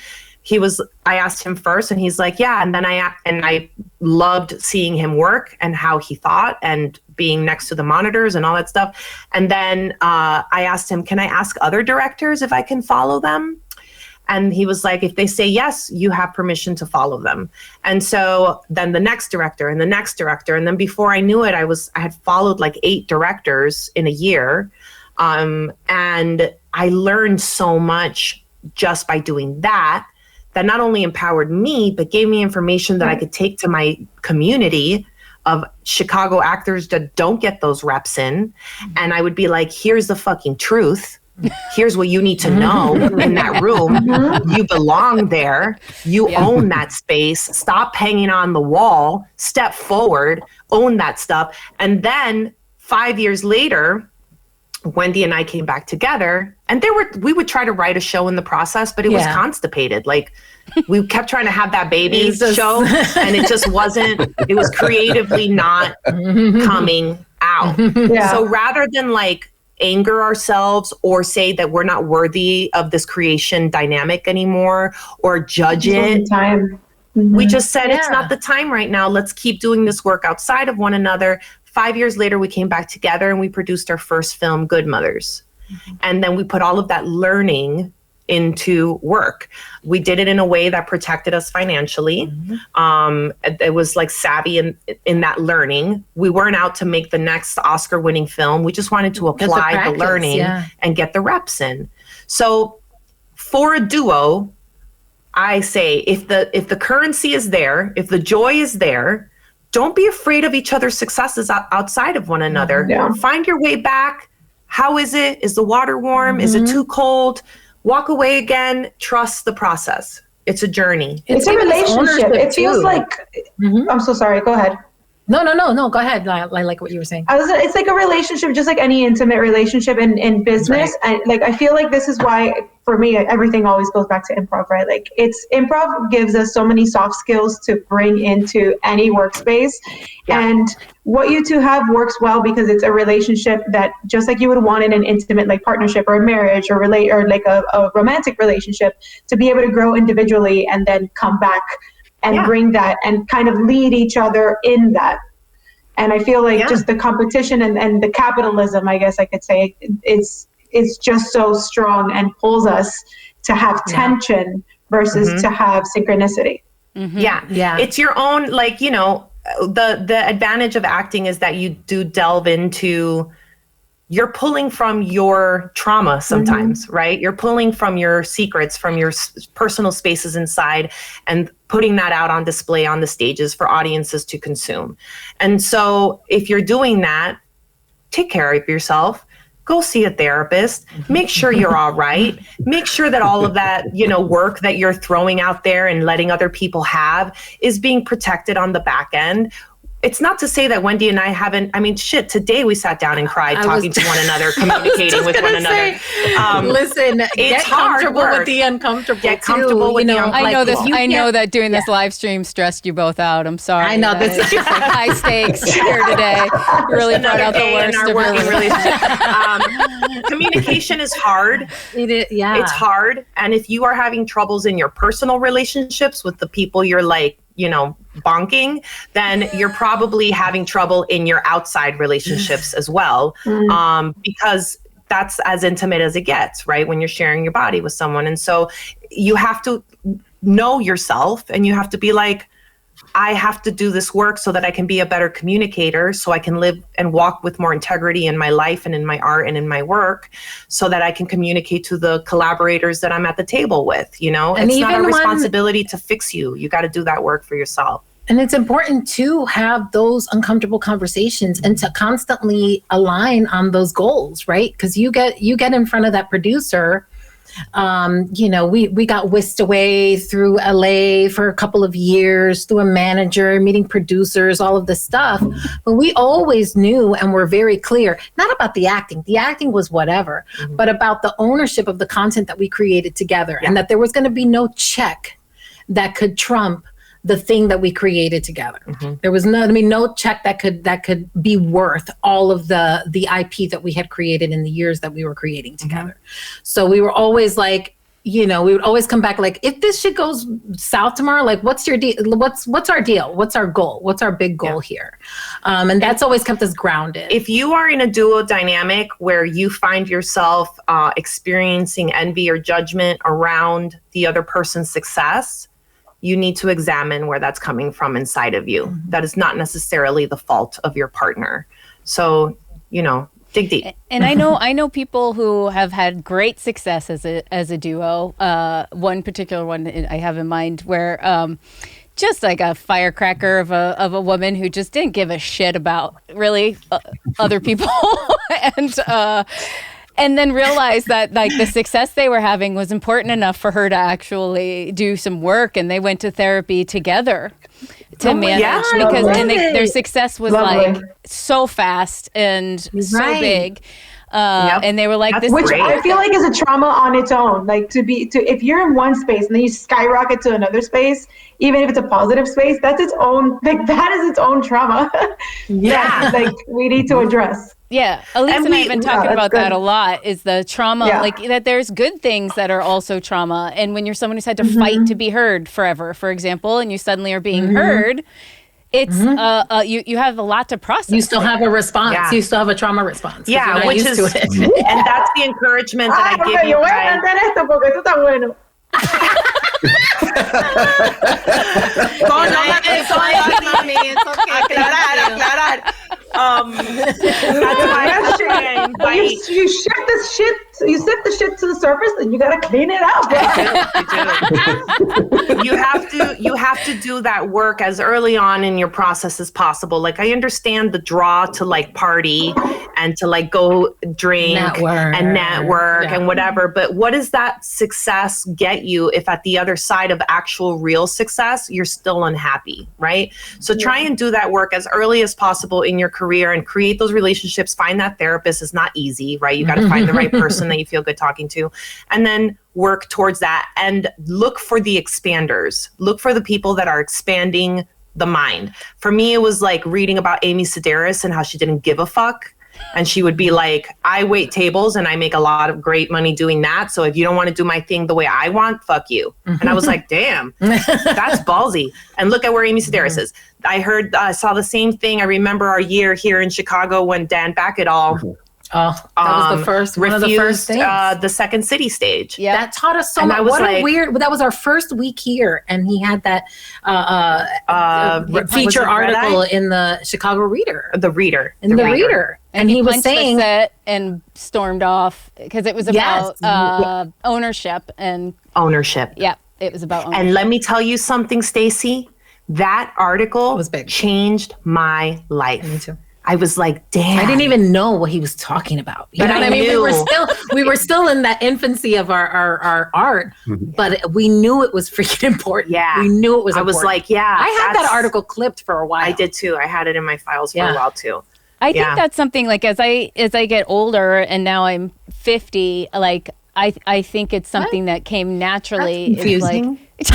I asked him first, and he's like, yeah. And then I loved seeing him work and how he thought and being next to the monitors and all that stuff. And then I asked him, can I ask other directors if I can follow them? And he was like, if they say yes, you have permission to follow them. And so then the next director and the next director. And then before I knew it, I had followed like 8 directors in a year. And I learned so much just by doing that not only empowered me, but gave me information that I could take to my community of Chicago actors that don't get those reps in. And I would be like, here's the fucking truth. Here's what you need to know in that room. You belong there. You own that space. Stop hanging on the wall. Step forward. Own that stuff. And then 5 years later, Wendy and I came back together, and we would try to write a show in the process, but it was constipated. Like, we kept trying to have that baby show, and it just wasn't, it was creatively not coming out. So rather than like anger ourselves or say that we're not worthy of this creation dynamic anymore or judge it, we just said, it's not the time right now. Let's keep doing this work outside of one another. 5 years later, we came back together and we produced our first film, Good Mothers. And then we put all of that learning into work. We did it in a way that protected us financially. It was like savvy in that learning. We weren't out to make the next Oscar-winning film. We just wanted to apply the learning and get the reps in. So for a duo, I say, if the currency is there, if the joy is there, don't be afraid of each other's successes outside of one another. Find your way back. How is it? Is the water warm? Is it too cold? Walk away again. Trust the process. It's a journey. It's a relationship. It feels like, I'm so sorry. Go ahead. No. Go ahead. I like what you were saying. It's like a relationship, just like any intimate relationship in business. And like, I feel like this is why, for me, everything always goes back to improv, right? Like, improv gives us so many soft skills to bring into any workspace. And what you two have works well because it's a relationship that, just like you would want in an intimate like partnership or a marriage or like a romantic relationship, to be able to grow individually and then come back and bring that and kind of lead each other in that. And I feel like just the competition and the capitalism, I guess I could say, is just so strong and pulls us to have tension versus to have synchronicity. It's your own, like, you know, the advantage of acting is that you do delve into, you're pulling from your trauma sometimes, right? You're pulling from your secrets, from your personal spaces inside, and putting that out on display on the stages for audiences to consume. And so if you're doing that, take care of yourself. Go see a therapist. Make sure you're all right. Make sure that all of that, you know, work that you're throwing out there and letting other people have is being protected on the back end. It's not to say that Wendy and I haven't, I mean, shit, today we sat down and cried talking to one another, communicating with one another. Listen, get comfortable with the uncomfortable. Get comfortable with the uncomfortable. I know that doing this live stream stressed you both out. I'm sorry. I know this is like high stakes here today. Really brought out the worst in our working relationship. Communication is hard. It's hard. And if you are having troubles in your personal relationships with the people you're like, you know, bonking, then you're probably having trouble in your outside relationships as well. Because that's as intimate as it gets, right? When you're sharing your body with someone. And so you have to know yourself, and you have to be like, I have to do this work so that I can be a better communicator, so I can live and walk with more integrity in my life and in my art and in my work, so that I can communicate to the collaborators that I'm at the table with, you know? And it's not a responsibility to fix you. You got to do that work for yourself. And it's important to have those uncomfortable conversations and to constantly align on those goals, right? Because you get in front of that producer. You know, we got whisked away through LA for a couple of years through a manager, meeting producers, all of this stuff. But we always knew and were very clear, not about the acting. The acting was whatever, but about the ownership of the content that we created together, and that there was going to be no check that could trump the thing that we created together. There was no check that could be worth all of the IP that we had created in the years that we were creating together. So we were always like, you know, we would always come back like, if this shit goes south tomorrow, like, what's your deal? What's our deal? What's our goal? What's our big goal here? And that's always kept us grounded. If you are in a duo dynamic where you find yourself experiencing envy or judgment around the other person's success, you need to examine where that's coming from inside of you. That is not necessarily the fault of your partner. So, you know, Dig deep. And I know people who have had great success as a duo. One particular one I have in mind where just like a firecracker of a woman who just didn't give a shit about really other people and then realized that like the success they were having was important enough for her to actually do some work, and they went to therapy together to manage because their success was like so fast and so big. And they were like, "This," which great. I feel like is a trauma on its own. Like if you're in one space and then you skyrocket to another space, even if it's a positive space, that's its own. Like that is its own trauma. Yeah, like we need to address. Yeah, Elise and I have been talking about that a lot. Is the trauma like that? There's good things that are also trauma, and when you're someone who's had to fight to be heard forever, for example, and you suddenly are being heard. It's you have a lot to process. You still have a response. Yeah. You still have a trauma response. Yeah, which is, and that's the encourement that I give you. That's why you shift this shit. You sift the shit to the surface, and you gotta clean it up. You have to do that work as early on in your process as possible. Like I understand the draw to like party and to like go drink and network and whatever, but what does that success get you if at the other side of actual real success you're still unhappy, right? So try and do that work as early as possible in your career and create those relationships. Find that therapist. Is not easy, right? You got to find the right person that you feel good talking to, and then work towards that and look for the expanders. Look for the people that are expanding the mind. For me, it was like reading about Amy Sedaris and how she didn't give a fuck. And she would be like, I wait tables and I make a lot of great money doing that. So if you don't want to do my thing the way I want, fuck you. And I was like, damn, that's ballsy. And look at where Amy Sedaris is. I saw the same thing. I remember our year here in Chicago when Dan Backetall that was the first one refused, of the first things. The Second City stage. Yeah, that taught us so much. What a weird. That was our first week here, and he had that feature article in the Chicago Reader. The Reader. In the Reader. And he was saying that and stormed off because it was about ownership and ownership. Yeah, it was about ownership. And let me tell you something, Stacey. That article was big. Changed my life. Me too. I was like, damn. I didn't even know what he was talking about. You know what I mean? We were still in that infancy of our art, but we knew it was freaking important. Yeah. We knew it was important. I was like, yeah. I had that article clipped for a while. I did too. I had it in my files for a while too. I think that's something like as I get older and now I'm 50, like I think it's something that came naturally. That's confusing. It's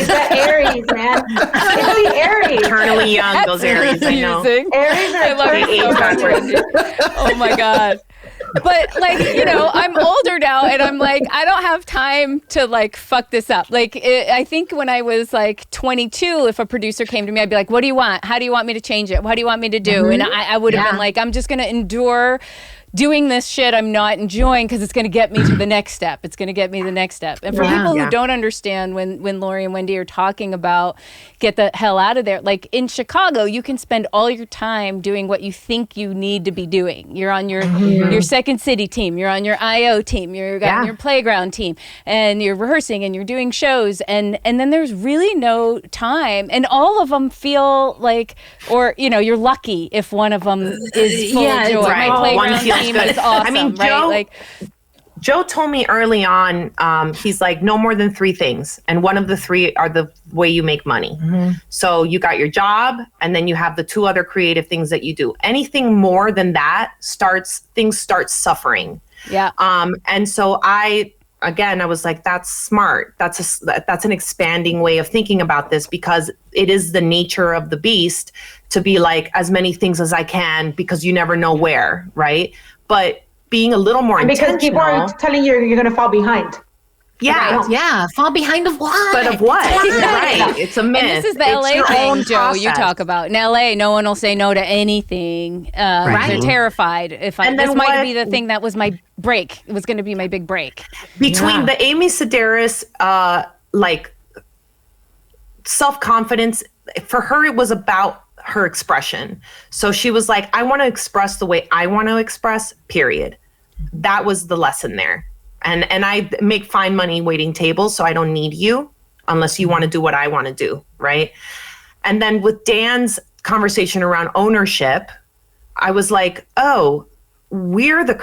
that Aries, man. It's the Aries. Eternally young, those Aries, I know. Aries are Oh my God. But like, you know, I'm older now and I'm like, I don't have time to like fuck this up. Like, I think when I was like 22, if a producer came to me, I'd be like, what do you want? How do you want me to change it? What do you want me to do? And I would have been like, I'm just going to endure doing this shit I'm not enjoying because it's going to get me to the next step. It's going to get me the next step. And for people who don't understand when Lori and Wendy are talking about get the hell out of there, like in Chicago, you can spend all your time doing what you think you need to be doing. You're on your Second City team. You're on your IO team. You're on your playground team. And you're rehearsing and you're doing shows. And then there's really no time. And all of them feel like, or, you know, you're lucky if one of them is full of joy. Right. My playground team is awesome. I mean, Joe told me early on, he's like, no more than 3 things. And one of the 3 are the way you make money. So you got your job, and then you have the 2 other creative things that you do. Anything more than that things start suffering. Yeah. And so I was like, that's smart. That's an expanding way of thinking about this, because it is the nature of the beast to be like as many things as I can, because you never know where, right? But being a little more intentional. Because people are telling you you're going to fall behind. Yeah. Right. Yeah. Fall behind of what? But of what? Right. It's a myth. And this is the LA thing, Joe, you talk about. In LA, no one will say no to anything. They're terrified. This might be the thing that was my break. It was going to be my big break. Between the Amy Sedaris, like self-confidence, for her, it was about her expression. So she was like, I want to express the way I want to express, period. That was the lesson there. And I make fine money waiting tables, so I don't need you unless you want to do what I want to do, right? And then with Dan's conversation around ownership, I was like, oh, we are the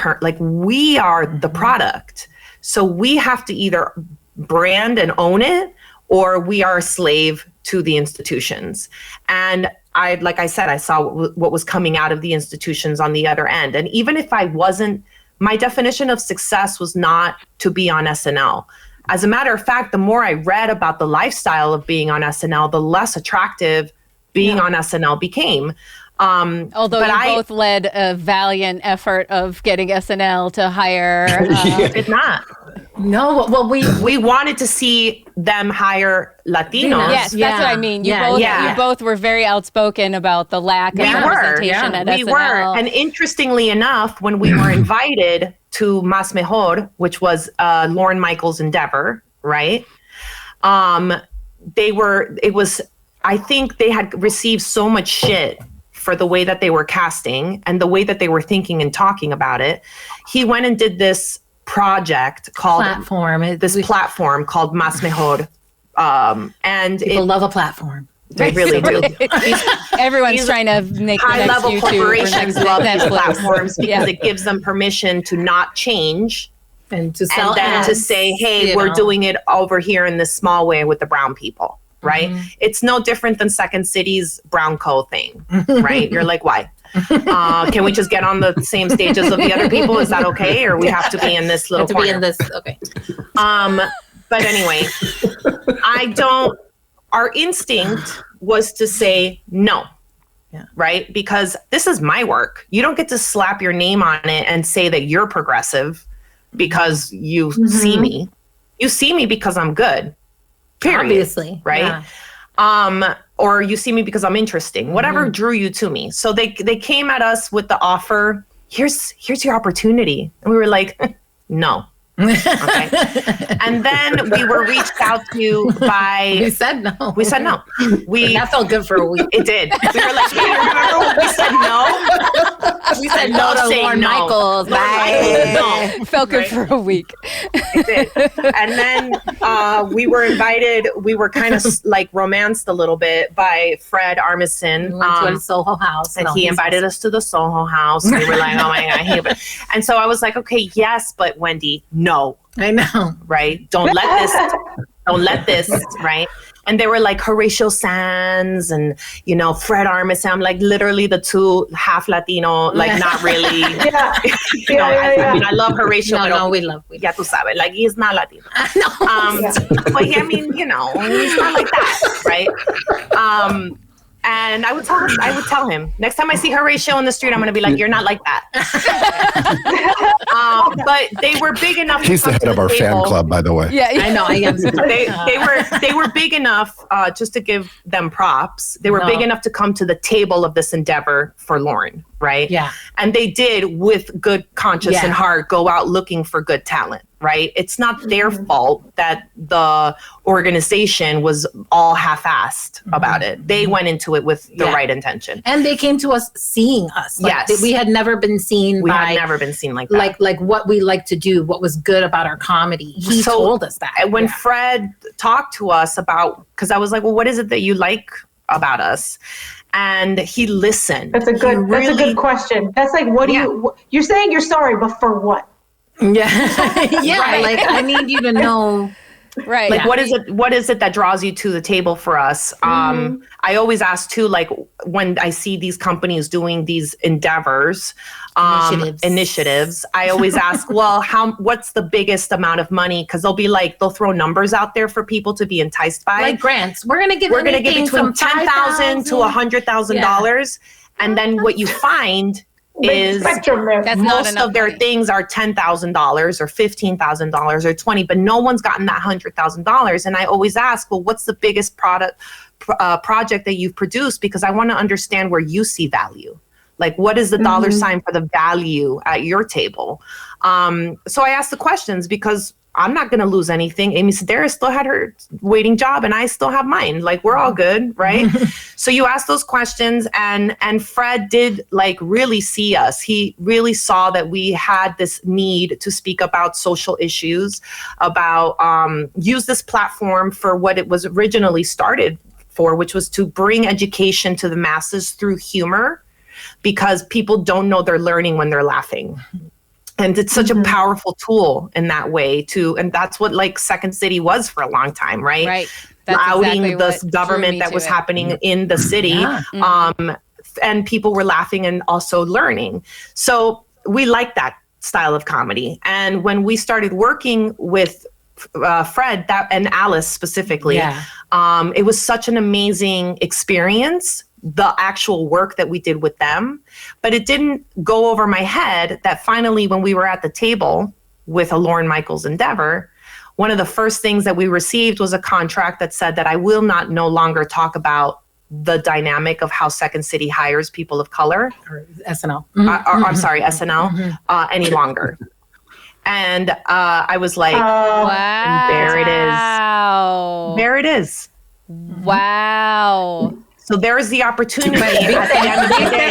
product. So we have to either brand and own it, or we are a slave to the institutions. And like I said, I saw what was coming out of the institutions on the other end. And even if I wasn't, my definition of success was not to be on SNL. As a matter of fact, the more I read about the lifestyle of being on SNL, the less attractive being on SNL became. Although you both led a valiant effort of getting SNL to hire. Did not. No, well, we wanted to see them hire Latinos. Yes, that's what I mean. You both were very outspoken about the lack of representation at SNL. We were. And interestingly enough, when we were invited to Más Mejor, which was Lorne Michaels' endeavor, right? I think they had received so much shit for the way that they were casting and the way that they were thinking and talking about it. He went and did this project called platform called Más Mejor. And people love a platform. They really do. Everyone's trying to make high-level YouTube corporations love these platforms because it gives them permission to not change and to sell and then ads, to say, hey, we're doing it over here in this small way with the brown people. Right? Mm-hmm. It's no different than Second City's Brown Co thing, right? You're like, why? Can we just get on the same stage as the other people? Is that okay? Or we have to be in this little corner? Okay. But anyway, our instinct was to say no, right? Because this is my work. You don't get to slap your name on it and say that you're progressive because you see me. You see me because I'm good. Period. Obviously. Right? Yeah. Or you see me because I'm interesting. Whatever drew you to me. So they came at us with the offer, here's your opportunity. And we were like, no. Okay. And then we were reached out to by... We said no. That felt good for a week. It did. We were like, hey, remember when we said no? We said no to Lorne Michaels. Bye. No. Felt good for a week. It did. And then we were invited, we were kind of like romanced a little bit by Fred Armisen. We went to a Soho House. And he invited us to the Soho House. And we were like, oh my God. And so I was like, okay, yes, but Wendy, no. I know. Right? Don't let this, right? And they were like Horatio Sanz and, Fred Armisen. I'm like literally the two half Latino, like not really. I mean, I love Horatio. We love. Ya tú sabes, like he's not Latino. But yeah, I mean, he's not like that, right? And I would tell him, next time I see Horatio on the street, I'm going to be like, you're not like that. But they were big enough. He's the head of our fan club, by the way. Yeah, I know. I am. They were big enough, just to give them props. They were big enough to come to the table of this endeavor for Lorne, right? Yeah. And they did, with good conscience and heart, go out looking for good talent. Right? It's not their fault that the organization was all half-assed about it. They went into it with the right intention. And they came to us seeing us. Yes. We had never been seen had never been seen like that. Like what we like to do, what was good about our comedy. He told us that. When Fred talked to us about, because I was like, well, what is it that you like about us? And he listened. That's a good question. That's like, you're saying you're sorry, but for what? Yeah. Right. Like, I need you to know. Right. Like, what is it that draws you to the table for us? I always ask too, like when I see these companies doing these endeavors, initiatives, I always ask, well, what's the biggest amount of money? Cause they'll throw numbers out there for people to be enticed by. Like grants. We're going to give between $10,000 to $100,000. And then what you find is most of their things are $10,000 or $15,000 or $20,000, but no one's gotten that $100,000. And I always ask, well, what's the biggest project that you've produced? Because I want to understand where you see value. Like, what is the dollar sign for the value at your table? So I ask the questions because I'm not going to lose anything. Amy Sedaris still had her waiting job and I still have mine. Like, we're all good, right? So you ask those questions, and Fred did like really see us. He really saw that we had this need to speak about social issues, about use this platform for what it was originally started for, which was to bring education to the masses through humor, because people don't know they're learning when they're laughing. And it's such a powerful tool in that way too. And that's what like Second City was for a long time, right? Right. That's outing exactly this government that was happening in the city. Yeah. And people were laughing and also learning. So we like that style of comedy. And when we started working with Fred and Alice specifically, it was such an amazing experience, the actual work that we did with them. But it didn't go over my head that finally, when we were at the table with a Lorne Michaels endeavor, one of the first things that we received was a contract that said that I will not no longer talk about the dynamic of how Second City hires people of color, or SNL. I'm sorry, SNL, any longer. And I was like, wow. There it is. There it is. Wow. So there is the opportunity at the end of the day.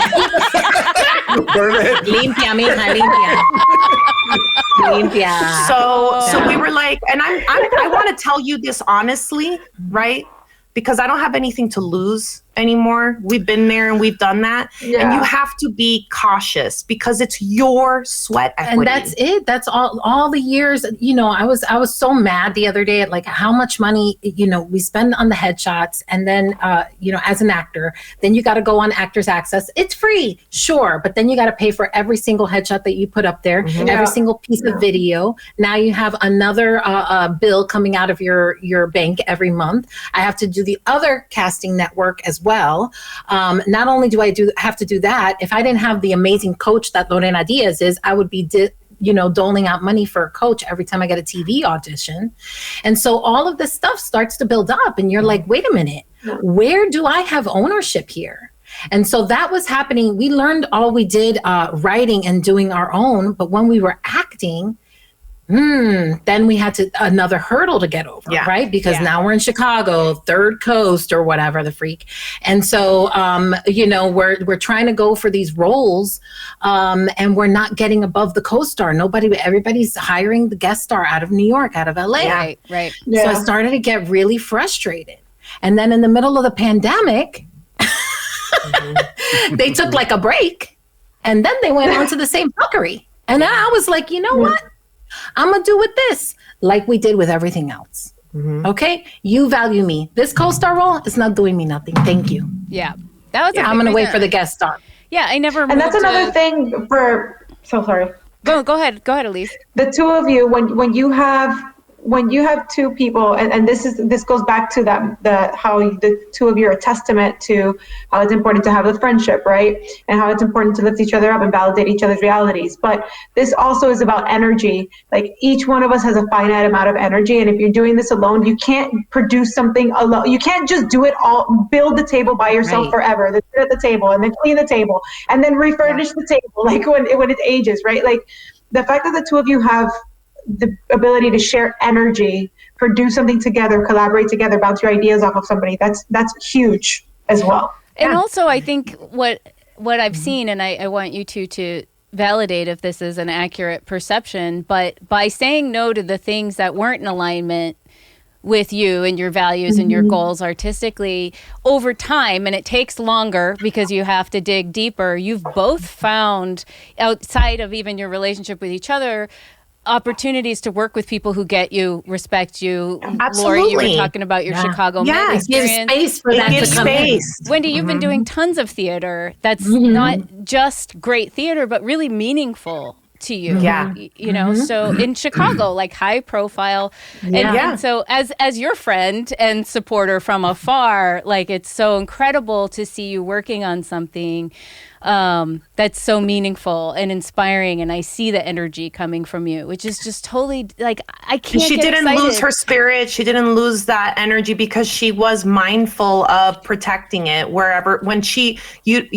Limpia, mija, limpia. So we were like, and I want to tell you this honestly, right? Because I don't have anything to lose anymore. We've been there and we've done that. Yeah. And you have to be cautious because it's your sweat equity. And that's it. That's all the years, you know, I was so mad the other day at like how much money, you know, we spend on the headshots. And then, you know, as an actor, then you got to go on Actors Access. It's free, sure. But then you got to pay for every single headshot that you put up there, every single piece of video. Now you have another bill coming out of your bank every month. I have to do the other casting network as well. Not only do I have to do that, if I didn't have the amazing coach that Lorena Diaz is, I would be doling out money for a coach every time I get a TV audition. And so all of this stuff starts to build up and you're like, wait a minute, where do I have ownership here? And so that was happening. We learned all we did writing and doing our own, but when we were acting, then we had another hurdle to get over, right? Because now we're in Chicago, Third Coast or whatever the freak. And so, you know, we're trying to go for these roles and we're not getting above the co-star. Everybody's hiring the guest star out of New York, out of LA. Right. So I started to get really frustrated. And then in the middle of the pandemic, they took like a break and then they went on to the same fuckery. And then I was like, you know what? I'm going to do with this like we did with everything else. Okay? You value me. This co-star role is not doing me nothing. Thank you. Yeah. That was I'm going to wait for the guest star. Yeah, I never And that's another thing for... So sorry. Go ahead. Go ahead, Elise. The two of you, when you have two people, and this goes back to how the two of you are a testament to how it's important to have a friendship, right? And how it's important to lift each other up and validate each other's realities. But this also is about energy. Like each one of us has a finite amount of energy. And if you're doing this alone, you can't produce something alone. You can't just do it all, build the table by yourself forever, then sit at the table and then clean the table and then refurnish the table, like when it ages, right? Like the fact that the two of you have the ability to share energy, produce something together, collaborate together, bounce your ideas off of somebody. That's huge as well. And also, I think what I've seen, and I want you two to validate if this is an accurate perception, but by saying no to the things that weren't in alignment with you and your values and your goals artistically over time, and it takes longer because you have to dig deeper, you've both found, outside of even your relationship with each other, opportunities to work with people who get you, respect you. Absolutely. Lori, you were talking about your Chicago Met experience. Gives space for that to come in. Wendy, you've been doing tons of theater that's not just great theater, but really meaningful to you. You know, so in Chicago, like high profile. And so as your friend and supporter from afar, like it's so incredible to see you working on something that's so meaningful and inspiring, and I see the energy coming from you, which is just totally like I can't. She didn't lose her spirit. She didn't lose that energy because she was mindful of protecting it wherever. When you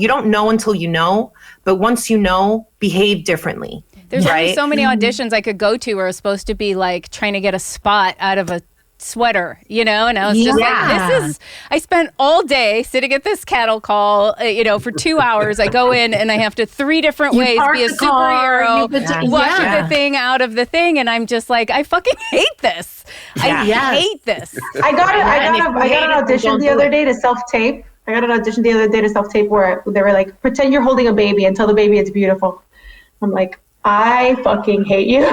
don't know until you know, but once you know, behave differently. There's only so many auditions I could go to where I was supposed to be like trying to get a spot out of a sweater, and I was just like, I spent all day sitting at this cattle call, for 2 hours. I go in and I have to 3 different ways be a superhero, watch the thing out of the thing, and I'm just like, I fucking hate this. I hate this. I got an audition the other day to self-tape. where they were like, pretend you're holding a baby and tell the baby it's beautiful. I'm like, I fucking hate you.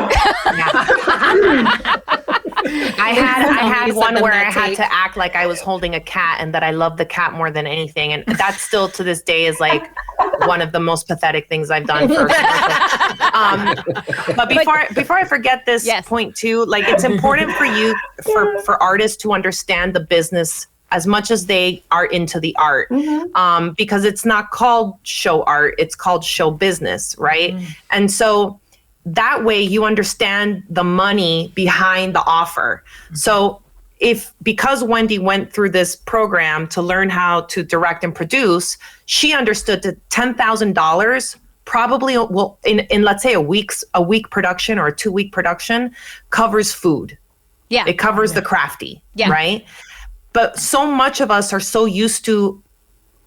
I had one where I had to act like I was holding a cat and that I love the cat more than anything. And that still to this day is like one of the most pathetic things I've done for but before I forget this point too, like it's important for you, for artists to understand the business as much as they are into the art, because it's not called show art, it's called show business, right? And so that way you understand the money behind the offer. So because Wendy went through this program to learn how to direct and produce, she understood that $10,000 probably will, in let's say a week production or a 2-week production, covers food. Yeah. It covers the crafty, right? But so much of us are so used to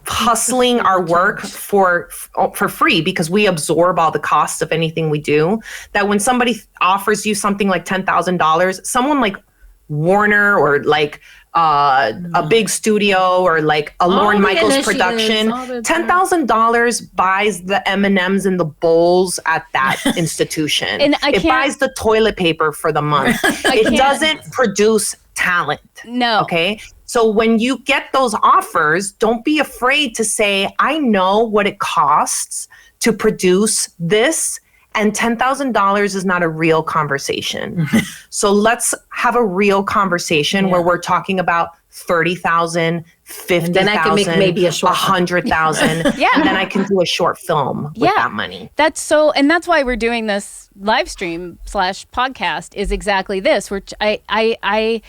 hustling our work for free because we absorb all the costs of anything we do, that when somebody offers you something like $10,000, someone like Warner or like a big studio or like a Lorne Michaels production, $10,000 buys the M&Ms and the bowls at that institution. And it buys the toilet paper for the month. It doesn't produce talent. No. Okay. So when you get those offers, don't be afraid to say, I know what it costs to produce this, and $10,000 is not a real conversation. So let's have a real conversation where we're talking about 30,000, 50,000, then I can make maybe a short 100,000. And then I can do a short film with that money. That's why we're doing this live stream / podcast is exactly this, which I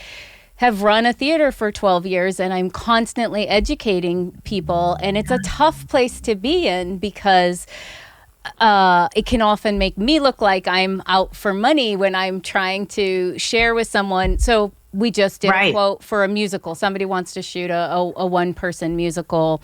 have run a theater for 12 years and I'm constantly educating people, and it's a tough place to be in because it can often make me look like I'm out for money when I'm trying to share with someone. So we just did a quote for a musical. Somebody wants to shoot a one-person musical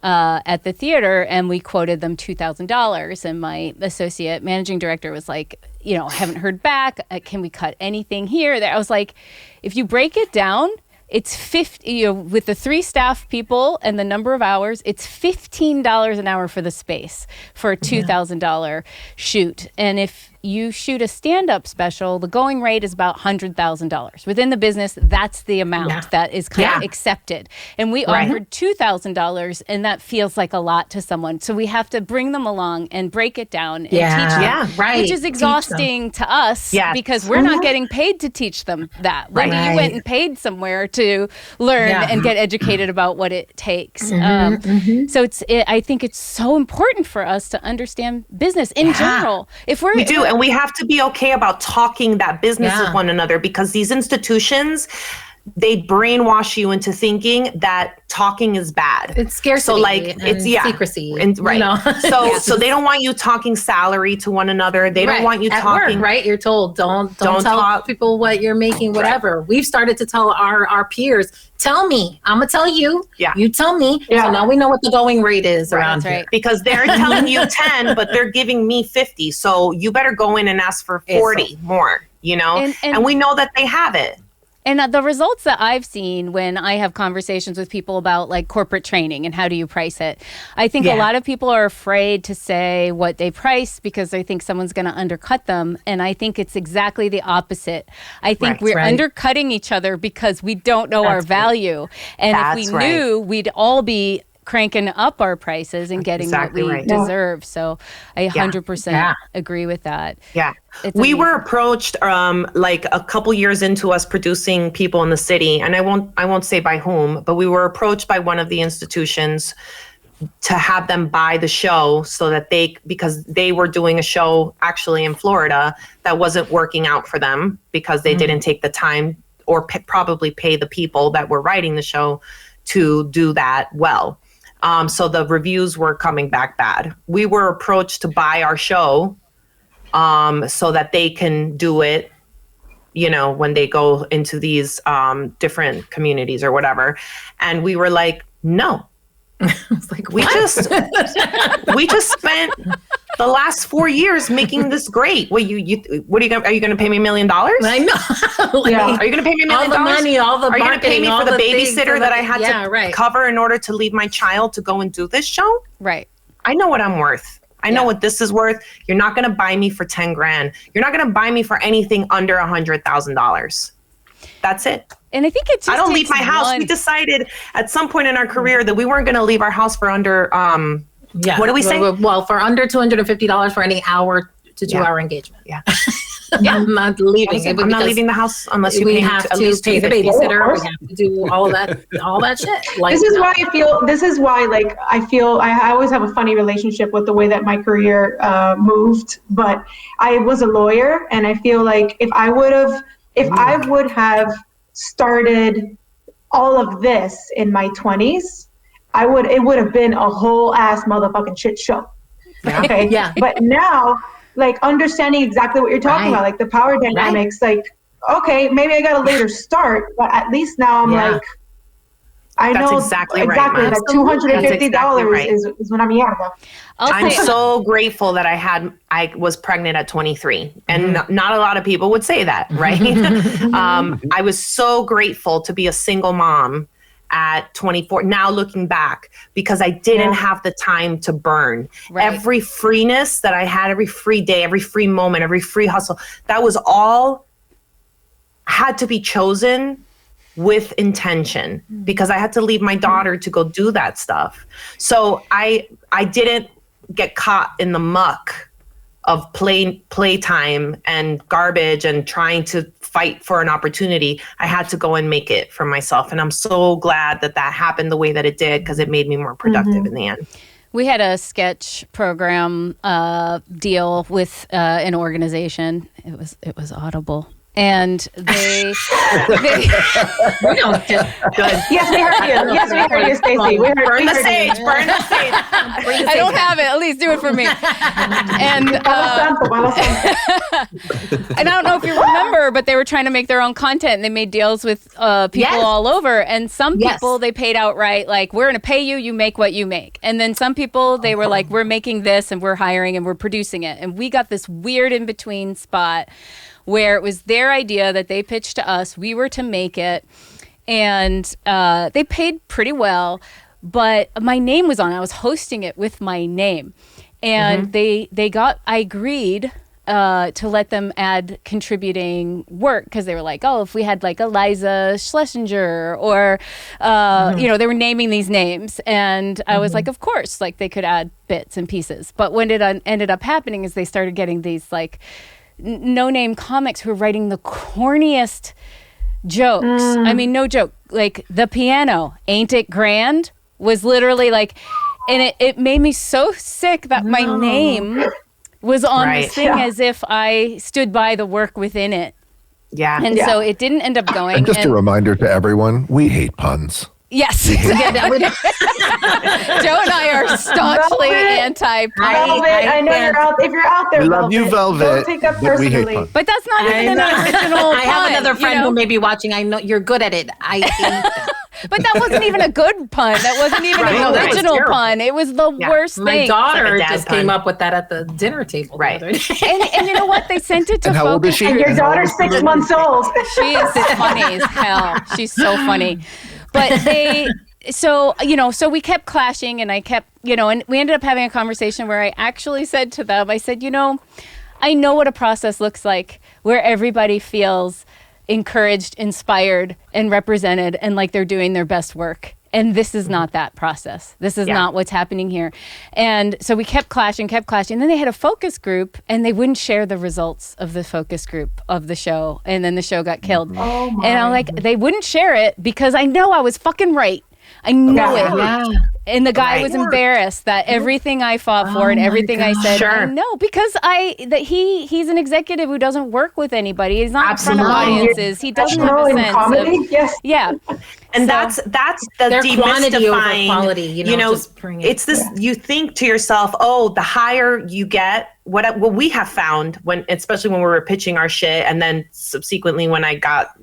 at the theater, and we quoted them $2,000. And my associate managing director was like, haven't heard back. Can we cut anything here? I was like, if you break it down, it's 50, with the 3 staff people and the number of hours, it's $15 an hour for the space for a $2,000 shoot. And if you shoot a stand-up special, the going rate is about $100,000. Within the business, that's the amount that is kind of accepted. And we offered $2,000, and that feels like a lot to someone. So we have to bring them along and break it down and teach them, which is exhausting to us because we're not getting paid to teach them that. Wendy, you went and paid somewhere to learn and get educated about what it takes. So I think it's so important for us to understand business in general. We do, and we have to be okay about talking that business with one another, because these institutions, they brainwash you into thinking that talking is bad. It's scarcity. So like it's secrecy. And, So they don't want you talking salary to one another. They don't want you at talking. Work, right? You're told don't tell people what you're making, whatever. We've started to tell our peers, tell me. I'm gonna tell you. Yeah. You tell me. Yeah. So now we know what the going rate is around here. Because they're telling you 10, but they're giving me 50. So you better go in and ask for 40 more. And we know that they have it. And the results that I've seen when I have conversations with people about like corporate training and how do you price it, I think a lot of people are afraid to say what they price because they think someone's going to undercut them. And I think it's exactly the opposite. I think we're undercutting each other because we don't know our value. And if we knew, we'd all be cranking up our prices and getting what we deserve. So I 100% agree with that. Yeah. We were approached like a couple years into us producing people in the city, and I won't say by whom, but we were approached by one of the institutions to have them buy the show so that because they were doing a show actually in Florida that wasn't working out for them because they didn't take the time or probably pay the people that were writing the show to do that well. So the reviews were coming back bad. We were approached to buy our show so that they can do it, you know, when they go into these different communities or whatever. And we were like, no. It's like, we just spent the last 4 years making this great. What are you going to pay me $1 million? I know. Like, yeah. Are you going to pay me $1 million? All the money, all the Are you going to pay me for the babysitter that I had to cover in order to leave my child to go and do this show? Right. I know what I'm worth. I know what this is worth. You're not going to buy me for 10 grand. You're not going to buy me for anything under $100,000. That's it. And I think it's. I don't leave my house. We decided at some point in our career that we weren't going to leave our house for under. What do we say? Well, for under $250 for any hour to 2 hour engagement. Yeah. I'm not leaving. I'm not leaving the house unless you we have to pay the babysitter. We have to do all that shit. Like, this is why I feel. This is why, like, I feel I always have a funny relationship with the way that my career moved. But I was a lawyer, and I feel like if I would have started all of this in my 20s, it would have been a whole ass motherfucking shit show. Yeah. Okay. Yeah. But now, like, understanding exactly what you're talking about, like the power dynamics, like, okay, maybe I got a later start, but at least now I'm like, I know exactly that $250 is what I'm here. I'm so grateful that I was pregnant at 23, and not a lot of people would say that, right? I was so grateful to be a single mom at 24, now looking back, because I didn't have the time to burn. Every freeness that I had, every free day, every free moment, every free hustle, that was all had to be chosen with intention, because I had to leave my daughter to go do that stuff. So I didn't get caught in the muck of playtime and garbage and trying to fight for an opportunity. I had to go and make it for myself. And I'm so glad that happened the way that it did, because it made me more productive in the end. We had a sketch program deal with an organization. It was Audible. And they we don't get good. Yes, we heard you. Yes, we heard you, Stacey. Burn the sage. I don't have it. At least do it for me. And and I don't know if you remember, but they were trying to make their own content, and they made deals with people all over. And some people they paid outright, like, we're going to pay you, you make what you make. And then some people they were like, we're making this and we're hiring and we're producing it. And we got this weird in between spot where it was their idea that they pitched to us. We were to make it, and they paid pretty well, but my name was on it. I was hosting it with my name, and I agreed to let them add contributing work, because they were like, oh, if we had like Eliza Schlesinger or, they were naming these names, and I was like, of course, like they could add bits and pieces. But what ended up happening is they started getting these like no-name comics who were writing the corniest jokes. I mean, no joke. Like, the piano, Ain't It Grand, was literally like, and it made me so sick that my name was on this thing as if I stood by the work within it. Yeah. And so it didn't end up going. And just a reminder to everyone, we hate puns. Yes. Joe and I are staunchly anti-pun. I know you're out. If you're out there, we love you, Velvet. Don't take that personally. But that's not even an original pun. I have another friend who may be watching. I know you're good at it. I hate that. But that wasn't even a good pun. That wasn't even an original pun. It was the worst thing. My daughter just came up with that at the dinner table. Right. And you know what? They sent it to and how old is she? And your daughter's 6 months old. She is funny as hell. She's so funny. But so we kept clashing, and I kept, and we ended up having a conversation where I actually said to them, I said, I know what a process looks like where everybody feels encouraged, inspired, and represented, and like they're doing their best work. And this is not that process. This is not what's happening here. And so we kept clashing. And then they had a focus group, and they wouldn't share the results of the focus group of the show. And then the show got killed. Oh my. And I'm like, they wouldn't share it because I know I was fucking right. I know it. Yeah. And the guy was embarrassed that everything I fought for and everything I said, I know, because he's an executive who doesn't work with anybody. He's not in front of audiences. He doesn't have a sense of, yes. Yeah. And that's the quantity over demystifying quality. You know, just it's this. You think to yourself, oh, the higher you get, what we have found especially when we were pitching our shit, and then subsequently when I got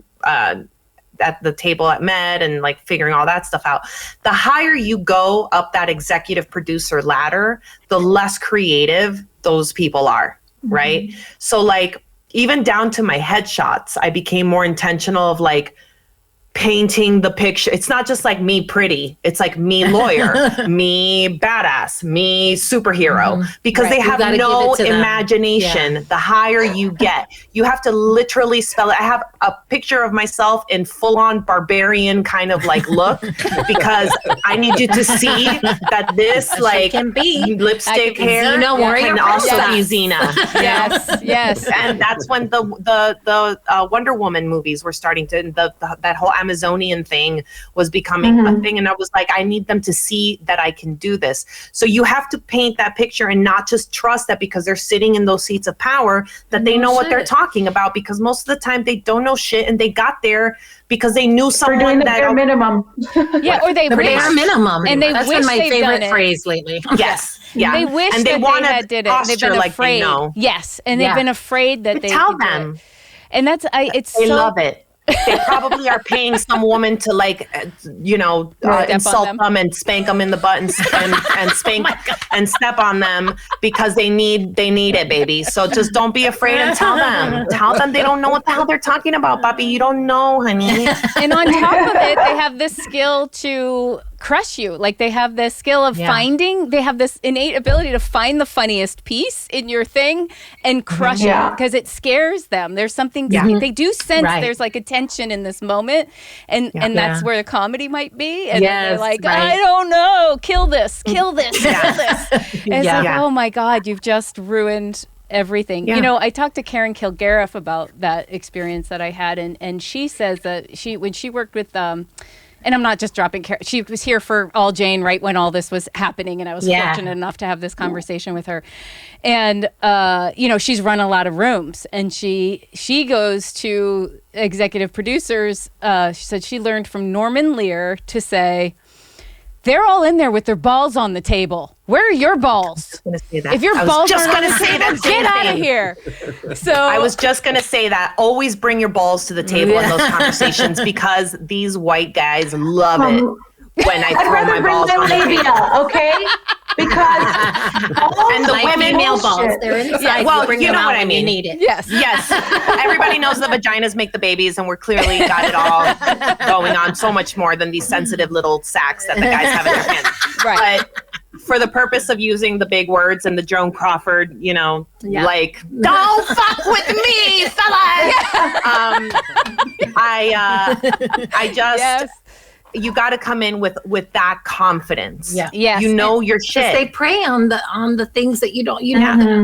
at the table at Med and like figuring all that stuff out, the higher you go up that executive producer ladder, the less creative those people are, right? So like even down to my headshots, I became more intentional of like painting the picture. It's not just like me pretty. It's like me lawyer, me badass, me superhero, because they have no imagination. The higher you get, you have to literally spell it. I have a picture of myself in full on barbarian kind of like look, because I need you to see that this like can be lipstick hair can also be Xena. Yes. And that's when the Wonder Woman movies were starting to, that whole Amazonian thing was becoming a thing. And I was like, I need them to see that I can do this. So you have to paint that picture and not just trust that because they're sitting in those seats of power that they know what they're talking about, because most of the time they don't know shit, and they got there because they knew someone doing the bare minimum. Or they bare minimum. And that's been my favorite phrase lately. Yes. Yeah. They wish and that they had did it. They've been afraid. Yes. And they've been afraid that they tell could them. Do it. And that's they love it. They probably are paying some woman to like, insult them and spank them in the butt and spank and step on them because they need it, baby. So just don't be afraid and tell them they don't know what the hell they're talking about, Papi. You don't know, honey. And on top of it, they have this skill to crush you. Like they have this skill of they have this innate ability to find the funniest piece in your thing and crush it because it scares them. There's something they do sense there's like a tension in this moment, and that's where the comedy might be. And they're like, I don't know, kill this. And it's like, oh my God, you've just ruined everything. You know, I talked to Karen Kilgariff about that experience that I had, and she says that when she worked with and I'm not just dropping. She was here for All Jane right when all this was happening, and I was fortunate enough to have this conversation with her. And she's run a lot of rooms, and she goes to executive producers. She said she learned from Norman Lear to say, they're all in there with their balls on the table. Where are your balls? If your balls just aren't gonna on the say table, that get out of here. So I was just gonna say that. Always bring your balls to the table in those conversations, because these white guys love it when I throw my balls on the table. Okay? Because and the women female balls, they're inside. Well, you know what I mean. You need it. Yes. Everybody knows the vaginas make the babies, and we're clearly got it all going on so much more than these sensitive little sacks that the guys have in their hands. Right. But for the purpose of using the big words and the Joan Crawford, like, don't fuck with me, fellas. I just. You got to come in with that confidence. You know your shit. They prey on the things that you don't,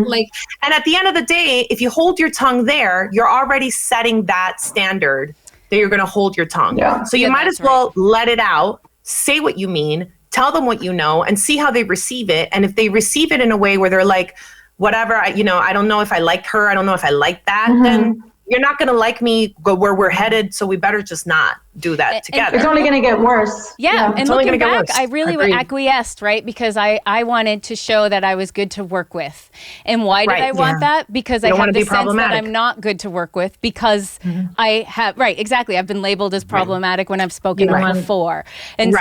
like. And at the end of the day, if you hold your tongue there, you're already setting that standard that you're going to hold your tongue. So you might as well let it out, say what you mean, tell them what you know, and see how they receive it. And if they receive it in a way where they're like, whatever, I don't know if I like her, I don't know if I like that, then you're not going to like me where we're headed, so we better just not do that together. It's only going to get worse. And looking back, I really acquiesced, right? Because I wanted to show that I was good to work with. And why did I want that? Because I have the sense that I'm not good to work with, because I have, exactly. I've been labeled as problematic when I've spoken up before. And so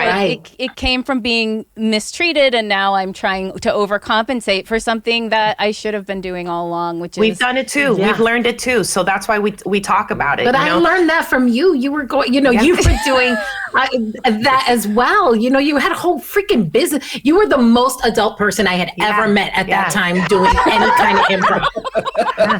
it came from being mistreated, and now I'm trying to overcompensate for something that I should have been doing all along, which is... We've done it too. We've learned it too. So that's why we talk about it. But I learned that from you. You were going, you were doing that as well. You had a whole freaking business. You were the most adult person I had ever met at that time doing any kind of improv.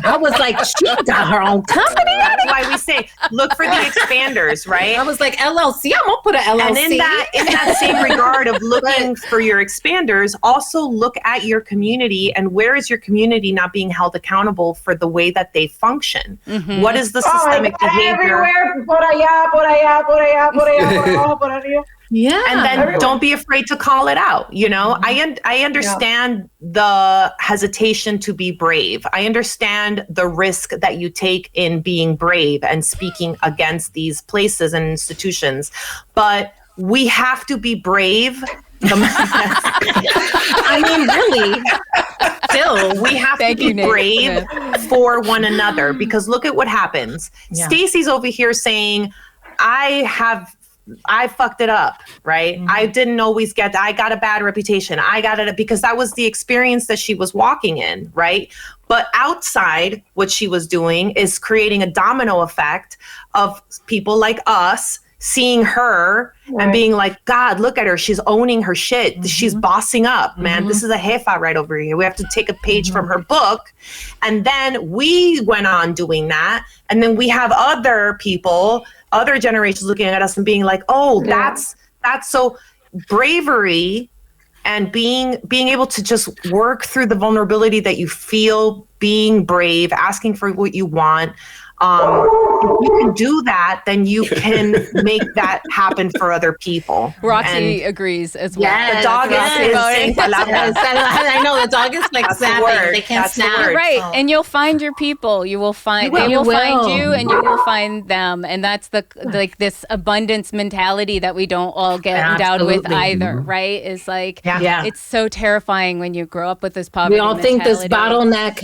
I was like, she got her own company. That's why we say, look for the expanders, right? I was like, LLC, I'm going to put an LLC. And in that same regard of looking for your expanders, also look at your community, and where is your community not being held accountable for the way that they function, What is the systemic behavior? Everywhere, por allá, por allá, por allá, por allá, por abajo, por arriba. Yeah. And then don't be afraid to call it out. You know, I understand the hesitation to be brave. I understand the risk that you take in being brave and speaking against these places and institutions. But we have to be brave. I mean, really, still, we have to be brave for one another, because look at what happens. Yeah. Stacy's over here saying, I fucked it up, right? I didn't always I got a bad reputation. I got it because that was the experience that she was walking in, right? But outside, what she was doing is creating a domino effect of people like us seeing her and being like, God, look at her. She's owning her shit. She's bossing up, man. This is a jefa right over here. We have to take a page from her book. And then we went on doing that. And then we have other people, other generations looking at us and being like, oh, that's so bravery and being able to just work through the vulnerability that you feel, being brave, asking for what you want. If you can do that, then you can make that happen for other people. Roxy agrees as well. Yes, the dog is saying palabras. I know the dog is like snapping. They can't snap. Right. And you'll find your people. You will find they will find you, and you will find them. And that's this abundance mentality that we don't all get endowed with either, right? Is like it's so terrifying when you grow up with this poverty. We all think this bottleneck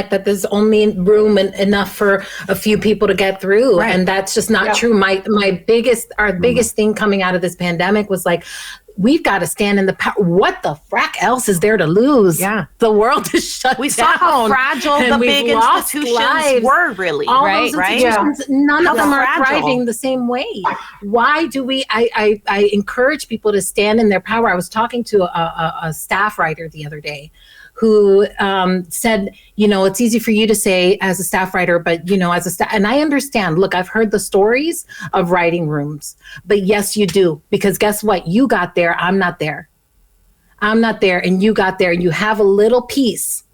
that there's only room and enough for a few people to get through, and that's just not true. Our biggest thing coming out of this pandemic was like, we've got to stand in the power. What the frack else is there to lose? Yeah, the world is shut down. We saw how fragile the big institutions were. Really, all those institutions, none of them are thriving the same way. Why do we? I encourage people to stand in their power. I was talking to a staff writer the other day, who said, it's easy for you to say as a staff writer, but, as a staff, and I understand, look, I've heard the stories of writing rooms, but yes, you do, because guess what? You got there, I'm not there. I'm not there, and you got there, and you have a little piece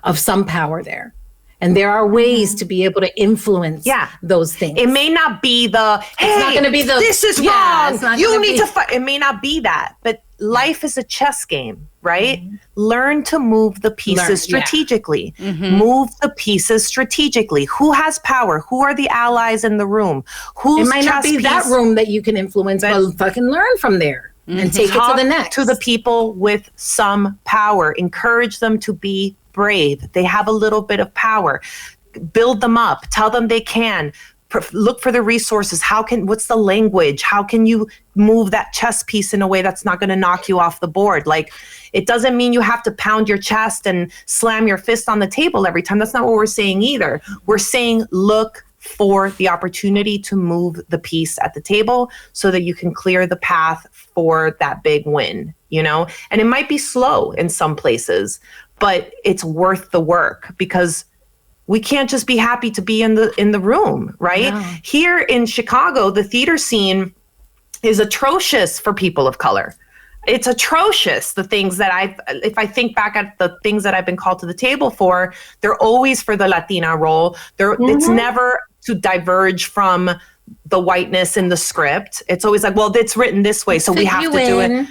of some power there. And there are ways to be able to influence those things. It may not be it's not going to be this is wrong. You need to fight. It may not be that, but life is a chess game, right? Learn to move the pieces strategically. Move the pieces strategically. Who has power? Who are the allies in the room? It might not be that room that you can influence, but fucking learn from there and take it to the next. To the people with some power. Encourage them to be brave. They have a little bit of power. Build them up. Tell them they can. Look for the resources. What's the language? How can you move that chess piece in a way that's not going to knock you off the board? Like, it doesn't mean you have to pound your chest and slam your fist on the table every time. That's not what we're saying either. We're saying, look for the opportunity to move the piece at the table so that you can clear the path for that big win, And it might be slow in some places, but it's worth the work, because we can't just be happy to be in the room, right? No. Here in Chicago, the theater scene is atrocious for people of color. It's atrocious. The things that if I think back at the things that I've been called to the table for, they're always for the Latina role. It's never to diverge from the whiteness in the script. It's always like, well, it's written this way, so we have to do it.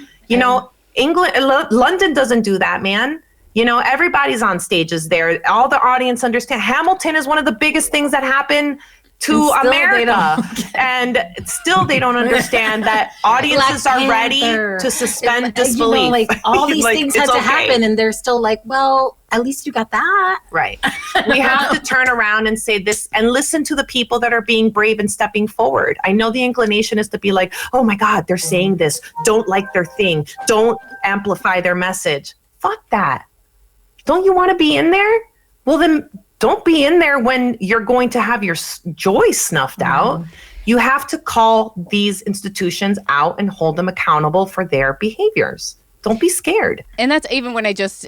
London doesn't do that, man. Everybody's on stages there. All the audience understand. Hamilton is one of the biggest things that happened to America. And still they don't understand that audiences are ready to suspend disbelief. All these things had to happen, and they're still like, well, at least you got that. Right. We have to turn around and say this and listen to the people that are being brave and stepping forward. I know the inclination is to be like, oh my God, they're saying this. Don't like their thing. Don't amplify their message. Fuck that. Don't you want to be in there? Well, then don't be in there when you're going to have your joy snuffed out. You have to call these institutions out and hold them accountable for their behaviors. don't be scared. And that's even when I just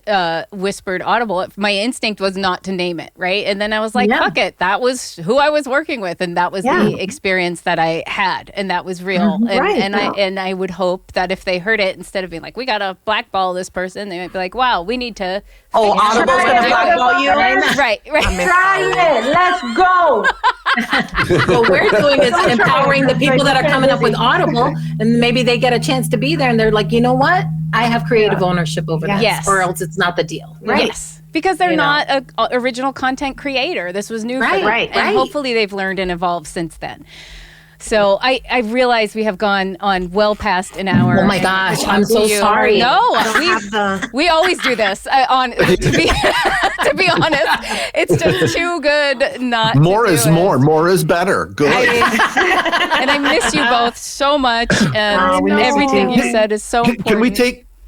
whispered audible. My instinct was not to name it, right? And then I was like, fuck it. That was who I was working with, and that was the experience that I had, and that was real. And I would hope that if they heard it, instead of being like, we got to blackball this person, they might be like, wow, we need to. Oh, Audible's going to blackball you? Right. Try it. Let's go. What we're doing is empowering the people that are coming up with Audible, and maybe they get a chance to be there, and they're like, you know what? I have creative ownership over this, or else it's not the deal. Right. Yes. Because they're not an original content creator. This was new for them. And hopefully they've learned and evolved since then. So I realize we have gone on well past an hour. Oh my gosh, I'm so sorry. No, we always do this. To be honest, it's just too good not. More is more. More is better. Good. And I miss you both so much, and everything you said is so important.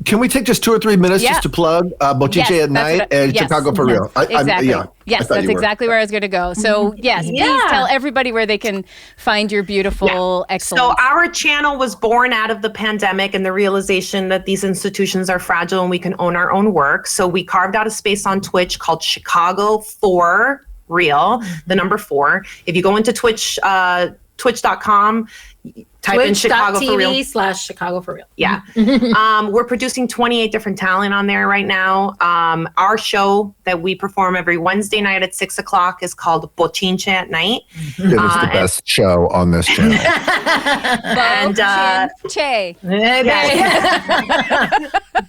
Can we take just 2 or 3 minutes just to plug Bochinche at Night and Chicago for Real? Exactly. Yes, that's exactly where I was going to go. So please tell everybody where they can find your beautiful excellence. So our channel was born out of the pandemic and the realization that these institutions are fragile and we can own our own work. So we carved out a space on Twitch called Chicago for Real, the number 4. If you go into Twitch, twitch.com, type in Chicago for Real. Twitch.tv/Chicago for Real. Yeah. We're producing 28 different talent on there right now. Our show that we perform every Wednesday night at 6 o'clock is called Bochinche at Night. It is the best show on this channel. And Che.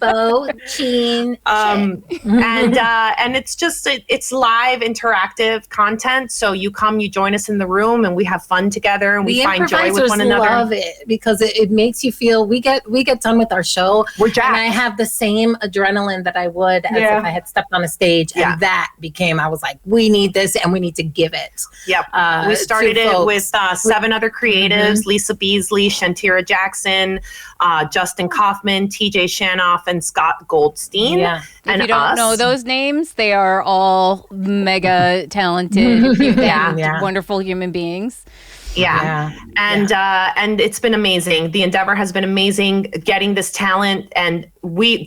Bochinche. And it's just it's live interactive content. So you come, you join us in the room, and we have fun together, and we find joy with one another. Love it because it makes you feel we get done with our show. We're jacked. And I have the same adrenaline that I would as if I had stepped on a stage. And that became, I was like, we need this and we need to give it. Yep. We started it with 7 other creatives: Lisa Beasley, Shantira Jackson, Justin Kaufman, TJ Shanoff, and Scott Goldstein. Yeah. If you don't know those names, they are all mega talented, wonderful human beings. And it's been amazing. The endeavor has been amazing getting this talent, and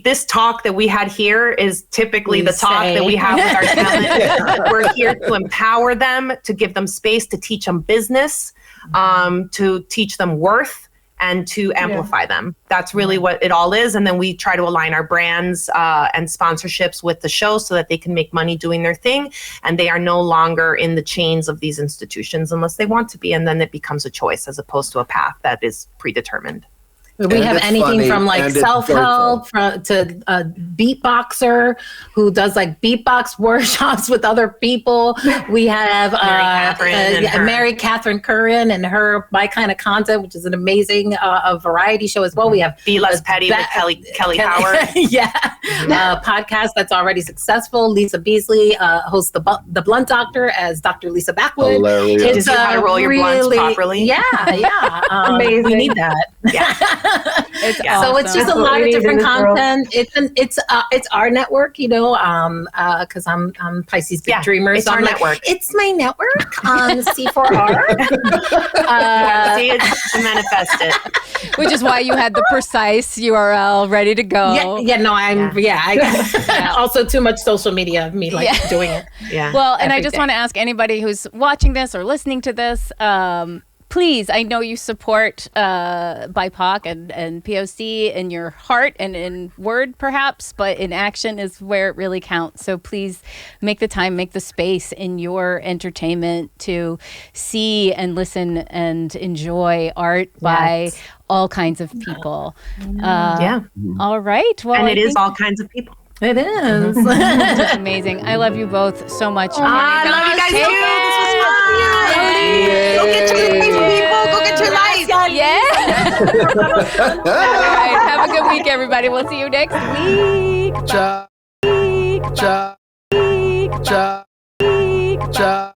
this talk that we had here is typically the talk that we have with our talent. We're here to empower them, to give them space, to teach them business, to teach them worth, and to amplify them. That's really what it all is. And then we try to align our brands and sponsorships with the show so that they can make money doing their thing. And they are no longer in the chains of these institutions unless they want to be. And then it becomes a choice as opposed to a path that is predetermined. We have anything from like self-help to a beatboxer who does like beatbox workshops with other people. We have Mary Catherine Curran and her My Kind of Content, which is an amazing variety show as well. We have Be Less Petty with Kelly Howard. Podcast that's already successful. Lisa Beasley hosts the Blunt Doctor as Dr. Lisa Backwood. Hilarious. It's how to roll your blunts properly. Amazing. We need that. It's awesome. So it's just a lot of different content. It's our network, because I'm Pisces Big Dreamer. It's our network. It's my network on C4R. See it to manifest it. Which is why you had the precise URL ready to go. Also too much social media of me doing it. Yeah. Well, and I just want to ask anybody who's watching this or listening to this, please, I know you support BIPOC and POC in your heart and in word, perhaps, but in action is where it really counts. So please make the time, make the space in your entertainment to see and listen and enjoy art by all kinds of people. All right. Well, and it is all kinds of people. It is. It's amazing. I love you both so much. I love you guys too. This was fun. Go get your life, people. Go get your life. Yeah. All right. Have a good week, everybody. We'll see you next week. Bye.